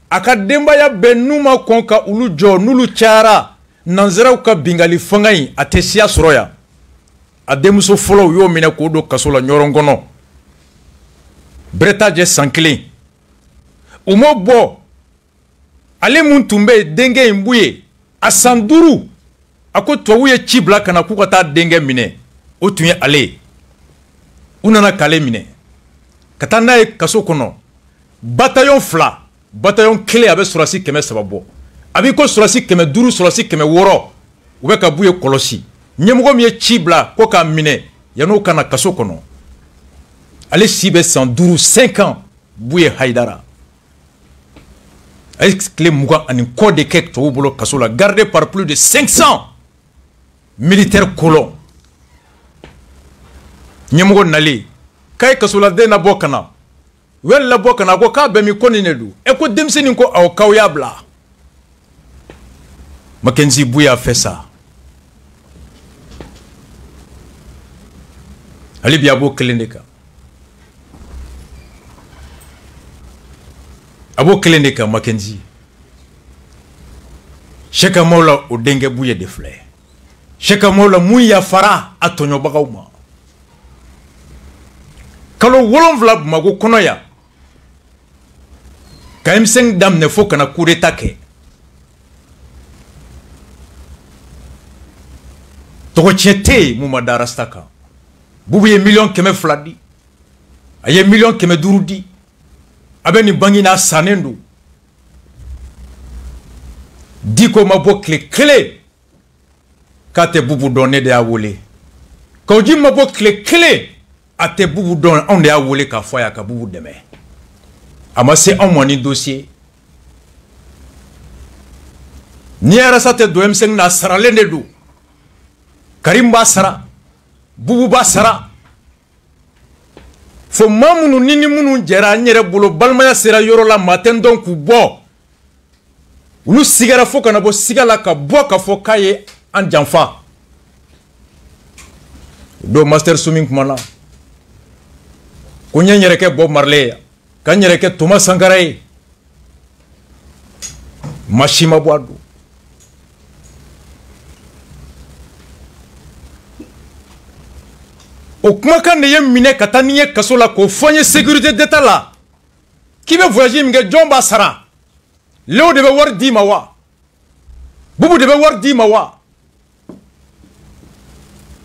aka dembaya benuma konka ulu jo nulu chara nanzeraw ka bingali fangai atesia soroya ademuso folo yo mine ko do kasola nyorongono breta je sankle umo bo ale mun tumbe denge imbuye asanduru ako towuye chibla kana ku kata denge mine o tunye ale unana kale mine kata na kaso kono bataillon fla bataillon clé abe surasi keme sababo abi ko surasi keme duru surasi keme woro ube ka buye kolosi nyemugo mi chibla ko ka mine yano kana kaso kono ale sibe 105 ans buye haidara avec les mouga en code de kek to bolo kasola gardé par plus de 500 militaires colons nyemugo nali kay kasola de na bokana wel la bokana ko ka be mi konine du e ko demseni ko aw kawyabla Mackenzie Bouya fait ça ali biabo kelendeka abo kelendeka Mackenzie Sheka Mola o denge Bouye de flé Sheka Mola muya fara atonyo bagawma kalo wolonvla mago konoya KM5 dam ne fo kana coup d'état ke toko chete mu madarastaka bubu ye million keme fladi aye million keme durudi abeni bangina sanendu diko mabo clé kate bubu donné de awole ko di mabo clé ate bubu don on de awole ka foya ka bubu deme amase on moni dossier ni arasate do M5 na saralende du Karim Basara bubu Basara fo mamunu nini munu jera nyere bolo balmaya sera yoro la matin donc bo ulu sigara fo kana bo sigala ka bo ka fo kaye an janfa do master swimming kumana ko nyere ke Bob Marley ka nyere ke Thomas Sankara mashima boadu o kuma kan ne mine kata niye kasola ko fonye sécurité d'état la ki be voyager minge jomba sara leo de be war di mawa bubu de be war di mawa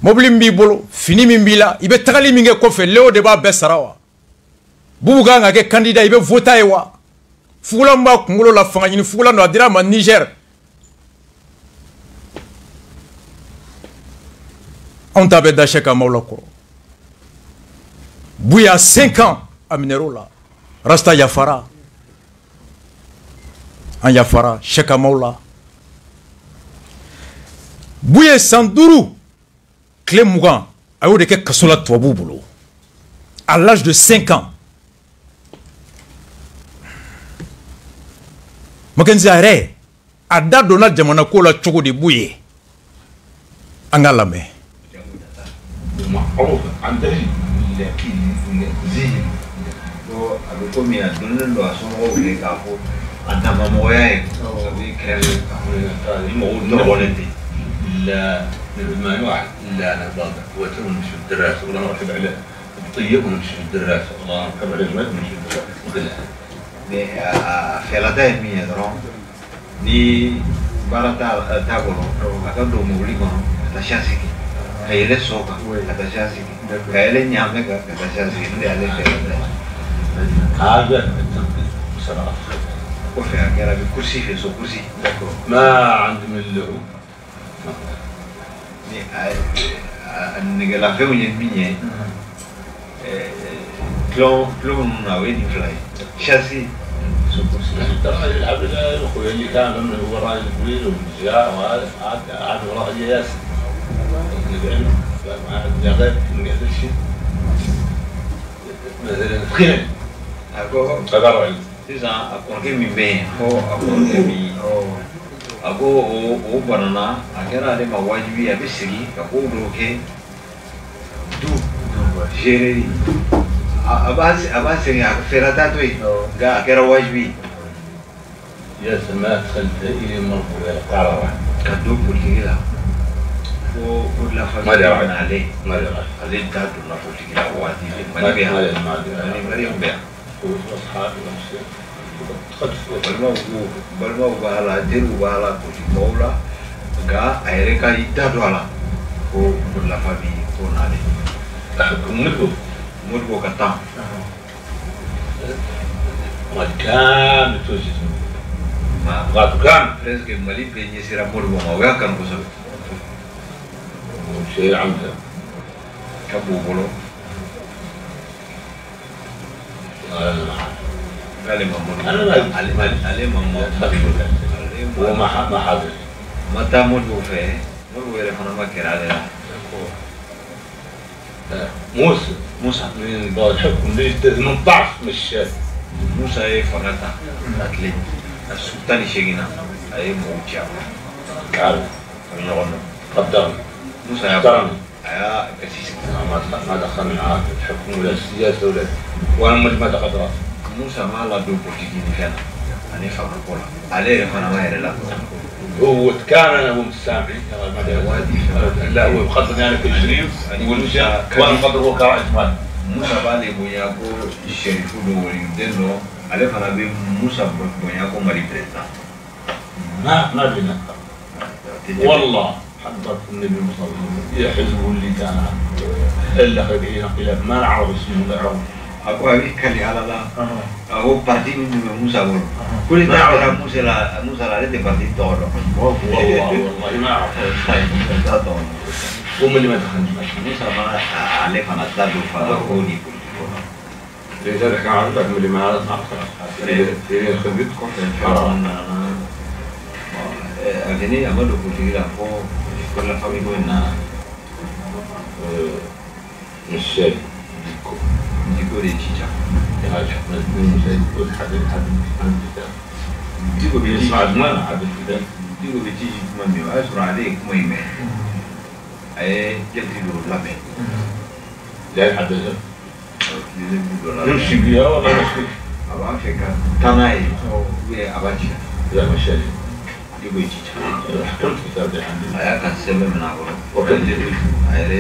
mobili mbi bolo fini mbila ibe tagali minge ko fe leo de ba be sarawa bubu ga ngake candidat ibe vota ewa fugula mba kungulo la fanga ni fugula no adira ma Niger on tabe da Sheka Mola ko Bouya 5 ans à Minerola Rasta Yafara en Yafara Sheka Mola Bouya Sanduru Clé Mougan a eu de que Kasola Touabouboulou à l'âge de 5 ans Mackenzie Are a date Donald Jamanako la Chogo de Bouye Angalame Zihim do alukomi ya dunia do asomo ule kapo atama moya sabi kale الموضوع ولدي لا ما واحد لا انا ضاغط وتم مش في الدراسه ولا راكب على الطيب ومش في الدراسه والله راكب على الجمال مش في الدراسه de felada mi edron ni barata tabolo akando muli kono tashasiki kayele soka tashasiki kayele nyame ka tashasiki ndi ale felada هذا بصراحه وفي حاجه بكرسي في سو كرسي ما عندي من اللي هو ni la feu ni minye كلهم ناويين فلاي شاسي ترى يلعب اخوي اللي كان هو راجل كبير وجاء وهذا عاد وراء ياسر يا غير من هذا الشيء مثلا خير أقرأ sisan a kɔrɔkɛ min bɛ yen fɔ a kɔrɔkɛ min a ko o banana a kɛra ale ma wajibi a bɛ segin ka ko dɔw kɛ du géreri a b'a segin a fɛɛrɛ t'a to yen nka a kɛra wajibi يا سماء خلف إلي مرفوع قرارا ka don politiki la ko o de la famille bɛ na ale ale da donna politiki la waati mali bɛ yan mali bɛ yan balimaw b'a la teriw b'a la politikimɔgɔw la nka a yɛrɛ ka i da don a la ko o de la famille ko n'ale Modibo ka tan كان توجد غاتو كان presque Mali bɛɛ ɲɛsira Modibo ma o y'a kanu kosɛbɛ شيء عمده ka b'u bolo ale ma Modibo ale ma هو ما حاضر ma taa Modibo fɛ Modibo yɛrɛ fana ma kɛra ale la موسى من دار الحكم ليش 18 مش Musa ye fanga ta a tile a su 18 na a ye mɔgɔw ci a ma عارف a bɛ ɲɔgɔn dɔn قدرني Musa y'a قدرني a y'a gasi sigi ما دخلنا معاه في الحكم ولا السياسه ولا وانا ما دخلت راسي Musa ma ladon politiki ni fɛn na ani fanga ko la ale yɛrɛ fana ma yɛrɛ la هو كان انا ومتسامعين لا هو بقدرني انا كشريف والمشا وانا بقدر هو كرئيس مال Musa b'ale bonya ko sherifu do waliden dɔ ale fana bɛ Musa bonya ko Mali président ما بينا والله حضرت النبي صلى الله عليه وسلم يا حزب اللي كان الا خلينا خلاف ما نعرف اسمه لا يعرف a ko a bɛ kali ala la a ko parti min tun bɛ Musa bolo ko ni taa kɛra Musa la ale tɛ parti tɔgɔ dɔn والله ما اعرف t'a tɔgɔ dɔn هم اللي ما دخلنا Musa ma ale fana da don fana ko ni politiki ko la لذلك كان عندك من اللي ما في خبرتكم a kɛni a ma don politiki la fo ko la famille ko in na مش شايف Diko de cica Diko بيسمع زمان عبد كده Diko bɛ ci kuma min o y'a sɔrɔ ale ye kuma in mɛn a ye jɛtiri dɔ labɛn لا حد dɔ labɛn نمشي بيها ولا نمشي a b'a fɛ ka taa n'a ye ubiyɛn a b'a cika لا مش شايف Diko ye cica حكمت كتاب ده عندي a y'a ka sɛbɛn minɛ a kɔrɔ a yɛrɛ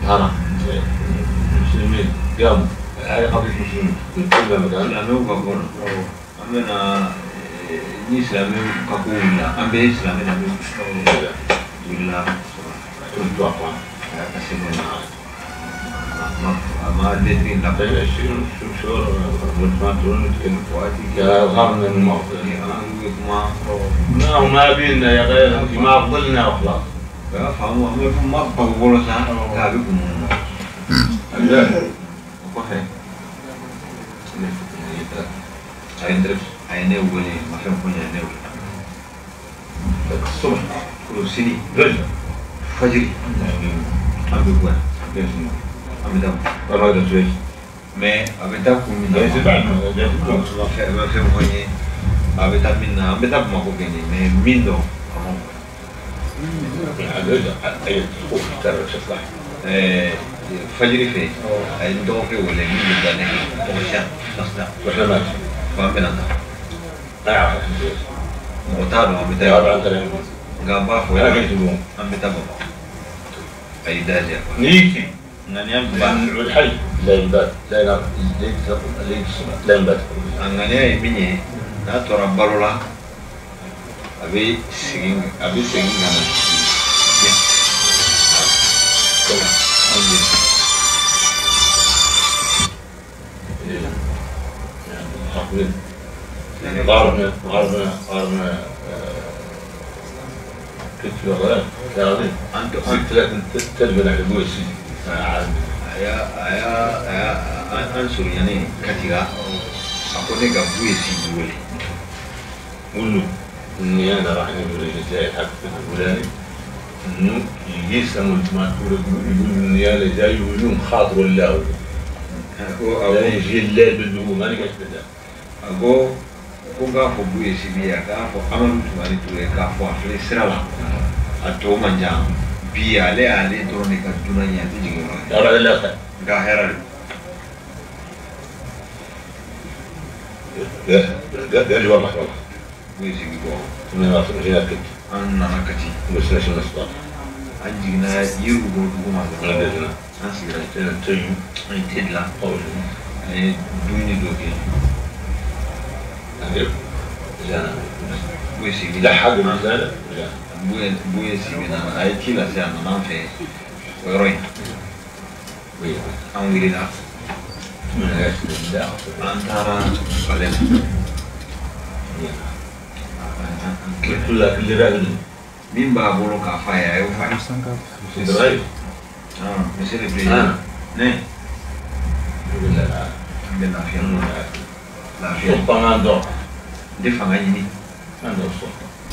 taara مسلمين قاموا هاي قضية مسلمين في كل مكان silamɛw ka bɔ an bɛna ni silamɛw ka ko wulila an bɛ silamɛ lamɛn wulila كنت واقعا a y'a ka sɛbɛn minɛ a ma lɛtiri labɛn شهور ما تقولون نتكلم ظهرنا من الموضوع ما بينا يا غير ما قلنا وخلاص o y'a faamu an bɛ ma bago bolo sa k'a bɛ kun o kɔfɛ a ye ne wele ma fɛn fɔ n ye ne wele الصبح o sini رجع fajiri an bɛ bɔ yan an bɛ taa أراد شيء mais a bɛ taa kun min na ليس بعد a bɛ fɛn fɔ n ye a bɛ taa min na an bɛ taa Bamako kɛ nin mais min dɔn a ma رجع أي خوف ترى شكله fajiri fɛ a ye n dɔgɔkɛ wele min bɛ da ne tɔgɔsiya nasida وإحنا ماشي ko an bɛna taa ما يعرف mɔgɔ t'a dɔn an bɛ يا رب taa أنت لين nka n b'a fɔ أنا قلت لهم an bɛ taa Bamako a y'i da diya نيجي nka ni an bila الحي لا ينبات لا ينام لا ينبات a ŋaniya ye min ye n'a tora balo la a bɛ segin ka na sigi yan an bɛ غارنا كنت شغال شغالين ست لكن تلبن على ابوي السجن a y'a an surunyani Katiga a ko ne ka bu ye Sidi wele قول له اني انا راح نقول الجزائر حق الفلاني يسمى ما يقولون يا رجال يقولون خاطر الله يجي الليل بالنجوم أنا قلت له أقول كوكا فبوي سبيا كافو أمام تماني توي كافو أفلي سرلا أتوما جام بي عليه تروني كدونا ياتي جيرو يا رجال لا كهرا يا والله بوي سبيا من ما في هناك أنا نكتي بس نشوف نصطاد أنجينا يرو بقولكم هذا عندنا أنسيرا تيجي أي تدلا أول أي دوني دوكي أجيب جانا بوي سبيا لا حد من زال بوي سبيا أي كلا سيانا نام في ويروين أم ويرينا من هاش لا أنتارا بالين كل اللي راجل min b'a bolo k'a f'a ye a y'o f'a ye. c'est vrai monsieur le président ne alhamdulillah an bɛ lafiya lafiya so pangan do n tɛ fanga ɲini an do so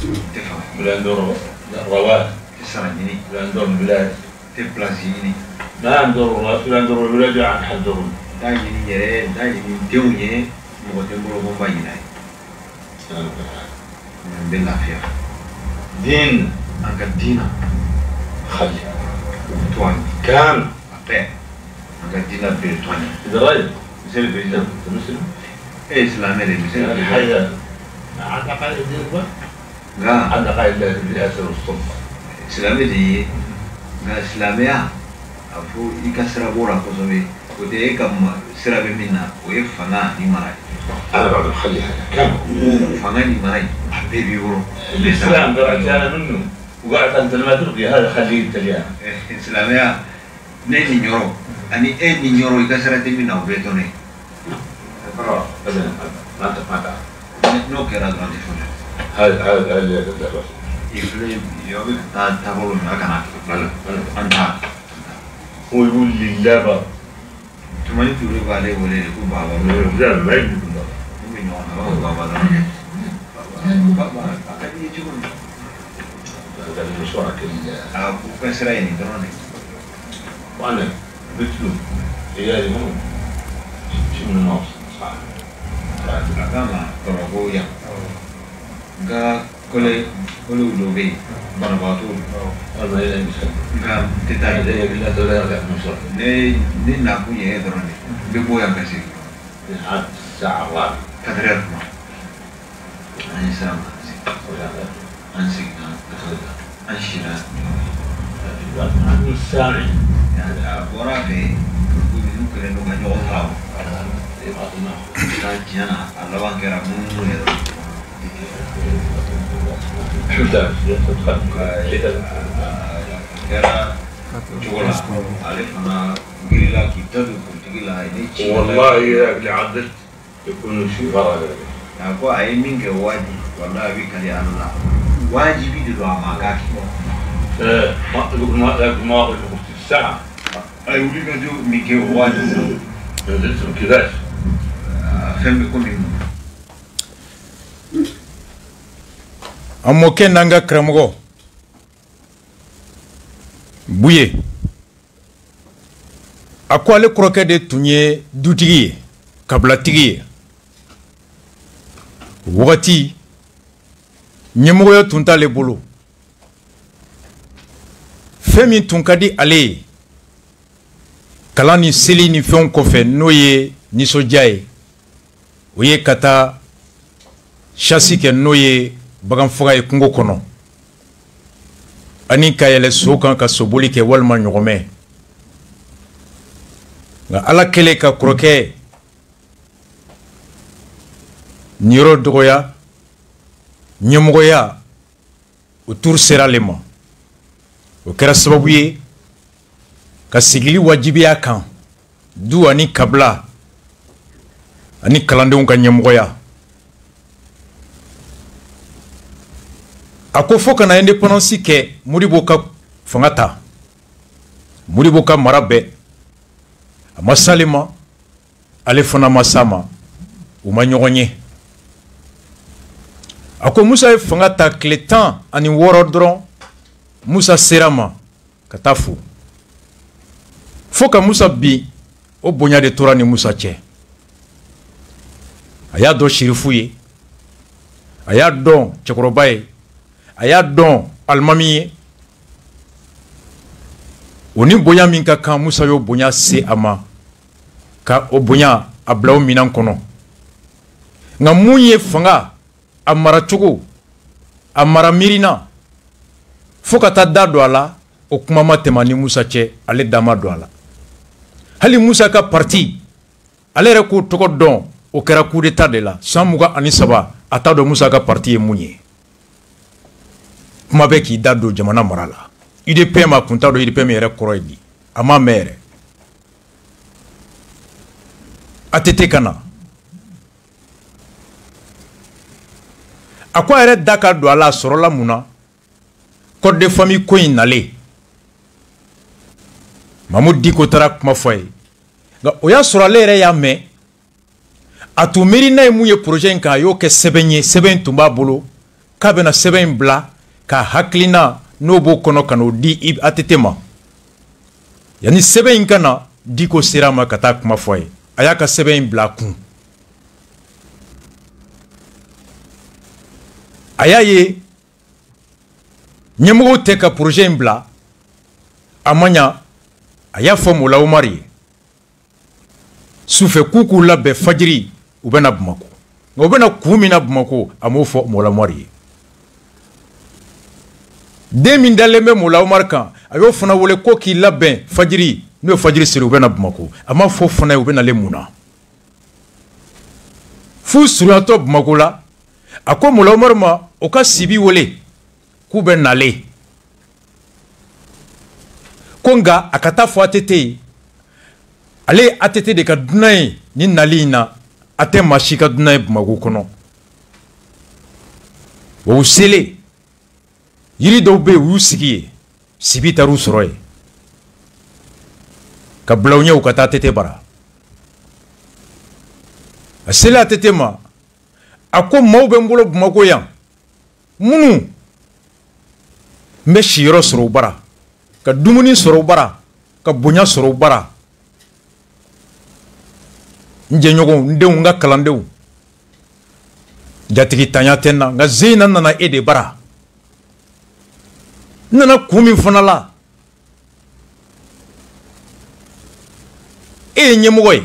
n tɛ fanga bulan do rawat n tɛ sara ɲini bulan do bilad n tɛ place ɲini ما ندور bulan do bilad an hadur n t'a ɲini yɛrɛ n t'a ɲini denw ye mɔgɔ tɛ n bolo ko n b'a ɲina ye n bɛ lafiya دين an ka diina خلي tɔn كان a bɛɛ an ka diina bɛɛ tɔn ye. إذا رايد monsieur le président مسلم e ye silamɛ de ye monsieur le président الحياة عند قائد الدين nka عند قائد الرئاسة والسلطة silamɛ de ye nka silamɛya a fɔ i ka sira b'o la kosɛbɛ o tɛ e ka sira bɛ min na o ye fanga ni mara ye. أنا بعد أخليها كم fanga ni mara ye a bɛɛ b'i bolo. الإسلام درجة أنا منه وقعت أنت لما ترضي هذا خليه تليان silamɛya ne ni ɲɔrɔ ani e ni ɲɔrɔ i ka sira tɛ min na o bɛɛ tɔ ne. أبدا ما تعرف n'o kɛra dɔrɔn tɛ fɛn. هذا اللي تدرس i filɛ aw bɛ ka taa taabolo min a kana أنا an ta. هو يقول لي لا بابا tumani ture b'ale wele de ko baba. لا ما يقول ne bɛ ɲɔgɔn na a b'a fɔ baba dɔrɔn. baba a ka di ye cogo min. هذا المشوار a u ka sira ye nin dɔrɔn de. وأنا مثله عيالي هم شو من الناس صح a kan ka bamakɔ yan. nka kɔlew dɔ bɛ yen banabagatɔw don. هذا إلى مثل nka n tɛ taa هذا yen. بالله ولا يرجع مصر ne nakun ye dɔrɔn de n bɛ bɔ yan ka segin. عاد الساعة الرابعة 4 heures kuma. an ye sira ma وهذا an seginna an sira. عن السامع a bɔra fɛ n'u kɛlen don ka ɲɔgɔn ta o. nka tiɲɛ na a laban kɛra munumunu ye dɔrɔn. حدث kɛra o cogo la ale fana girila k'i da don politiki la ne ci. والله اللي عدلت يكون شيء غلط a ko a ye min kɛ wajibi walahi a bɛ kali ala la wajibi de don a ma k'a kɛ. ما الساعة a ye wuli ka jɔ min kɛ o wajibi نزلت كذاش fɛn bɛ komi an mɔkɛ n'an ka karamɔgɔ Buye a ko ale kɔrɔkɛ de tun ye dutigi ye kabilatigi ye wagati ɲɛmɔgɔya tun t'ale bolo fɛn min tun ka di ale ye kalan ni seli ni fɛnw kɔfɛ n'o ye nisɔndiya ye o ye ka taa chasse kɛ n'o ye bagan faga ye kungo kɔnɔ ani ka yɛlɛ so kan ka soboli kɛ walima ɲɔgɔmɛ nka ala kɛlen ka kɔrɔkɛ niyɔrɔ dɔgɔya ɲɛmɔgɔya o turu sera ale ma o kɛra sababu ye ka sigili wajibiya kan du ani kabila ani kalandenw ka ɲɛmɔgɔya a ko fo kana indépendance kɛ Modibo ka fanga ta Modibo ka mara bɛɛ a ma s'ale ma ale fana ma s'a ma u ma ɲɔgɔn ye a ko Musa ye fanga ta tile 16 dɔrɔn Musa sera ma ka taa fo fo ka Musa bi o bonya de tora ni Musa cɛ a y'a dɔn shirifu ye a y'a dɔn cɛkɔrɔba ye a y'a dɔn alimami ye o ni bonya min ka kan Musa y'o bonya se a ma ka o bonya a bila o minan kɔnɔ nka mun ye fanga a mara cogo a mara mirina fo ka taa da don a la o kuma ma tɛmɛ ni Musa cɛ ale da ma don a la hali Musa ka parti ale yɛrɛ k'o tɔgɔ dɔn o kɛra coup d'état de la san 23 a t'a dɔn Musa ka parti ye mun ye kuma bɛ k'i da don jamana mara la UDP ma kun t'a dɔn UDP min yɛrɛ kɔrɔ ye di a ma mɛn yɛrɛ ATT ka na a ko a yɛrɛ da ka don a la a sɔrɔla mun na code de famille ko in nalen Mamadou Diko taara kuma fɔ a ye nka o y'a sɔrɔ ale yɛrɛ y'a mɛn a tun miiri n'a ye mun ye projet in kan a y'o kɛ sɛbɛn ye sɛbɛn in tun b'a bolo k'a bɛna sɛbɛn in bila ka hakilina n'o b'o kɔnɔ ka n'o di ATT ma yanni sɛbɛn in ka na Diko sera a ma ka taa kuma fɔ a ye a y'a ka sɛbɛn in bila a kun a y'a ye ɲɛmɔgɔw tɛ ka projet in bila a ma ɲa a y'a fɔ Mola Umaru ye sufɛ k'u k'u labɛn fajiri u bɛna Bamako nka u bɛna kun min na Bamako a m'o fɔ Mola Umaru ye den min dalen bɛ Mola Umaru kan a y'o fana wele ko k'i labɛn fajiri n'o ye fajiri siri u bɛna Bamako a ma fɔ fana ye u bɛnalen mun na f'u surunyatɔ Bamako la a ko Mola Umaru ma o ka Sibi wele k'u bɛ nalen ko nka a ka taa fɔ ATT ye ale ye ATT de ka dunan ye ni nali in na a tɛ maa si ka dunan ye Bamako kɔnɔ o selen yiri dɔw bɛ yen u y'u sigi ye Sibi taar'u sɔrɔ yen ka bila u ɲɛ u ka taa ATT bara a selen ATT ma a ko maaw bɛ n bolo Bamako yan minnu n bɛ siyɔrɔ sɔrɔ u bara ka dumuni sɔrɔ u bara ka bonya sɔrɔ u bara n jɛɲɔgɔnw n denw n ka kalandenw jatigi tanya tɛ n na nka Zeyina nana e de bara n nana kun min fana la e ye ɲɛmɔgɔ ye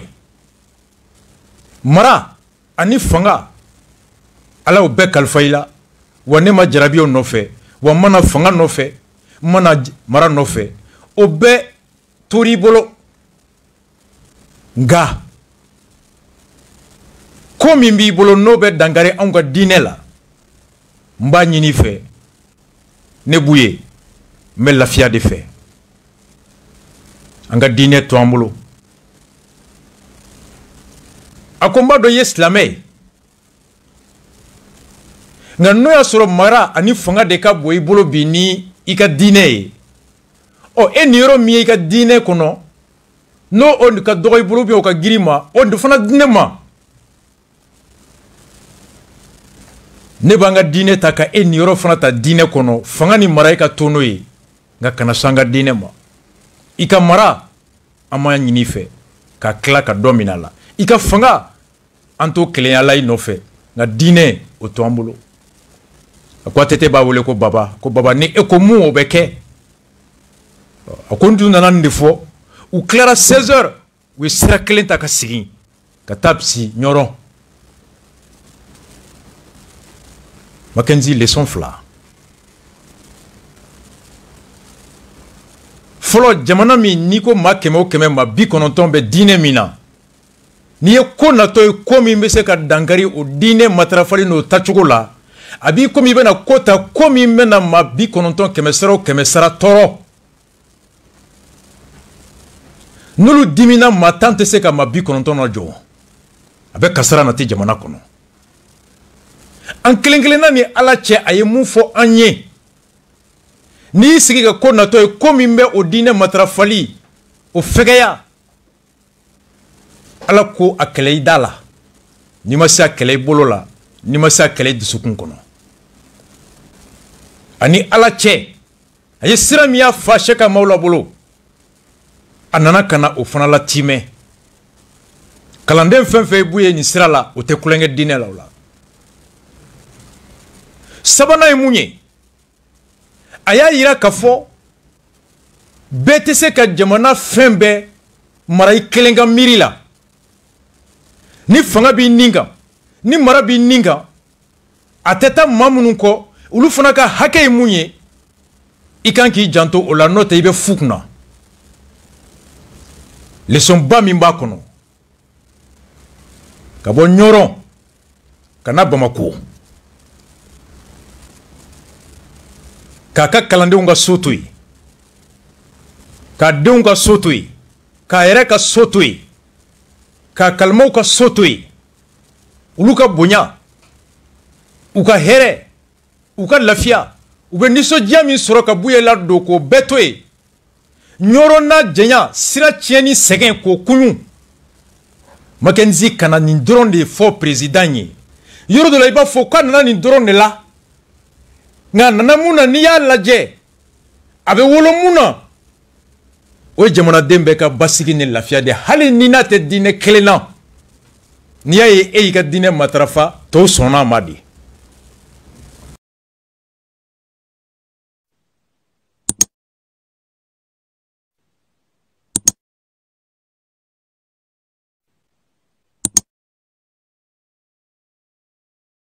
mara ani fanga Ala y'o bɛɛ kalifa i la wa ne ma jarabi o nɔfɛ wa n mana fanga nɔfɛ n mana mara nɔfɛ o bɛɛ tora i bolo nka ko min b'i bolo n'o bɛ dankari anw ka diinɛ la n b'a ɲini i fɛ ne b'u ye n bɛ lafiya de fɛ an ka diinɛ to an bolo a ko n b'a dɔn i ye silamɛ ye nka n'o y'a sɔrɔ mara ani fanga de ka bon i bolo bi ni i ka diinɛ ye ɔ e nin yɔrɔ min ye i ka diinɛ kɔnɔ n'o o ka dɔgɔ i bolo o ka girin ma o fana di ne ma ne b'an ka diinɛ ta ka e nin yɔrɔ fana ta diinɛ kɔnɔ fanga ni mara i ka to n'o ye nka kana s'an ka diinɛ ma i ka mara an m'a ɲini i fɛ ka tila ka dɔ minɛ a la i ka fanga an t'o kelenya la i nɔfɛ nka diinɛ o to an bolo a ko ATT b'a wele ko baba ni e ko mun o bɛ kɛ a ko n tun nana nin de fɔ u tilara 16 heures u ye sira kelen ta ka segin ka taa bisi ɲɔrɔn Mackenzie leçon 2 fɔlɔ jamana min n'i ko maa 100 o 100 maa 90 bɛ diinɛ min na n'i ye ko natɔ ye ko min bɛ se ka dankari o diinɛ matarafali n'o tacogo la a b'i komi i bɛna ko ta ko min bɛna maa 90 100 sara o 100 sara tɔɔrɔ n'olu dimina maa 10 tɛ se ka maa 90 lajɔ a bɛ kasara nati jamana kɔnɔ an kelen kelenna ni Ala cɛ a ye mun fɔ an ye n'i y'i sigi ka ko natɔ ye ko min bɛ o diinɛ matarafali o fɛgɛya Ala ko a kɛlɛ i da la n'i ma se a kɛlɛ i bolo la n'i ma se a kɛlɛ i dusukun kɔnɔ ani Ala cɛ a ye sira min y'a fa Seka Mawula bolo a nana ka na o fana la timɛ kalanden fɛn fɛn b'u ye nin sira la o tɛ kulonkɛ diinɛ la o la sabanan ye mun ye a y'a yira k'a fɔ bɛɛ tɛ se ka jamana fɛn bɛɛ mara i kelen ka miiri la ni fanga b'i nin kan ni mara b'i nin kan a tɛ taa maa minnu kɔ olu fana ka hakɛ ye mun ye i kan k'i janto o la n'o tɛ i bɛ fu kunna leçon ba min b'a kɔnɔ ka bɔ Ɲɔrɔn ka na Bamako k'a ka kalandenw ka so to yen k'a denw ka so to yen k'a yɛrɛ ka so to yen k'a kalimaw ka so to yen olu ka bonya u ka hɛrɛ u ka lafiya u bɛ nisɔndiya min sɔrɔ ka b'u ye la don k'o bɛɛ to yen Ɲɔrɔn n'a janya sira tiɲɛni sɛgɛn k'o kunun Mackenzie kana nin dɔrɔn de fɔ président ye yɔrɔ dɔ la i b'a fɔ k'a nana nin dɔrɔn de la nka a nana mun na n'i y'a lajɛ a bɛ wolo mun na o ye jamanaden bɛɛ ka basigi ni lafiya de hali ni n'a tɛ diinɛ kelen na n'i y'a ye e y'i ka diinɛ matarafa tɔw sɔnn'a ma de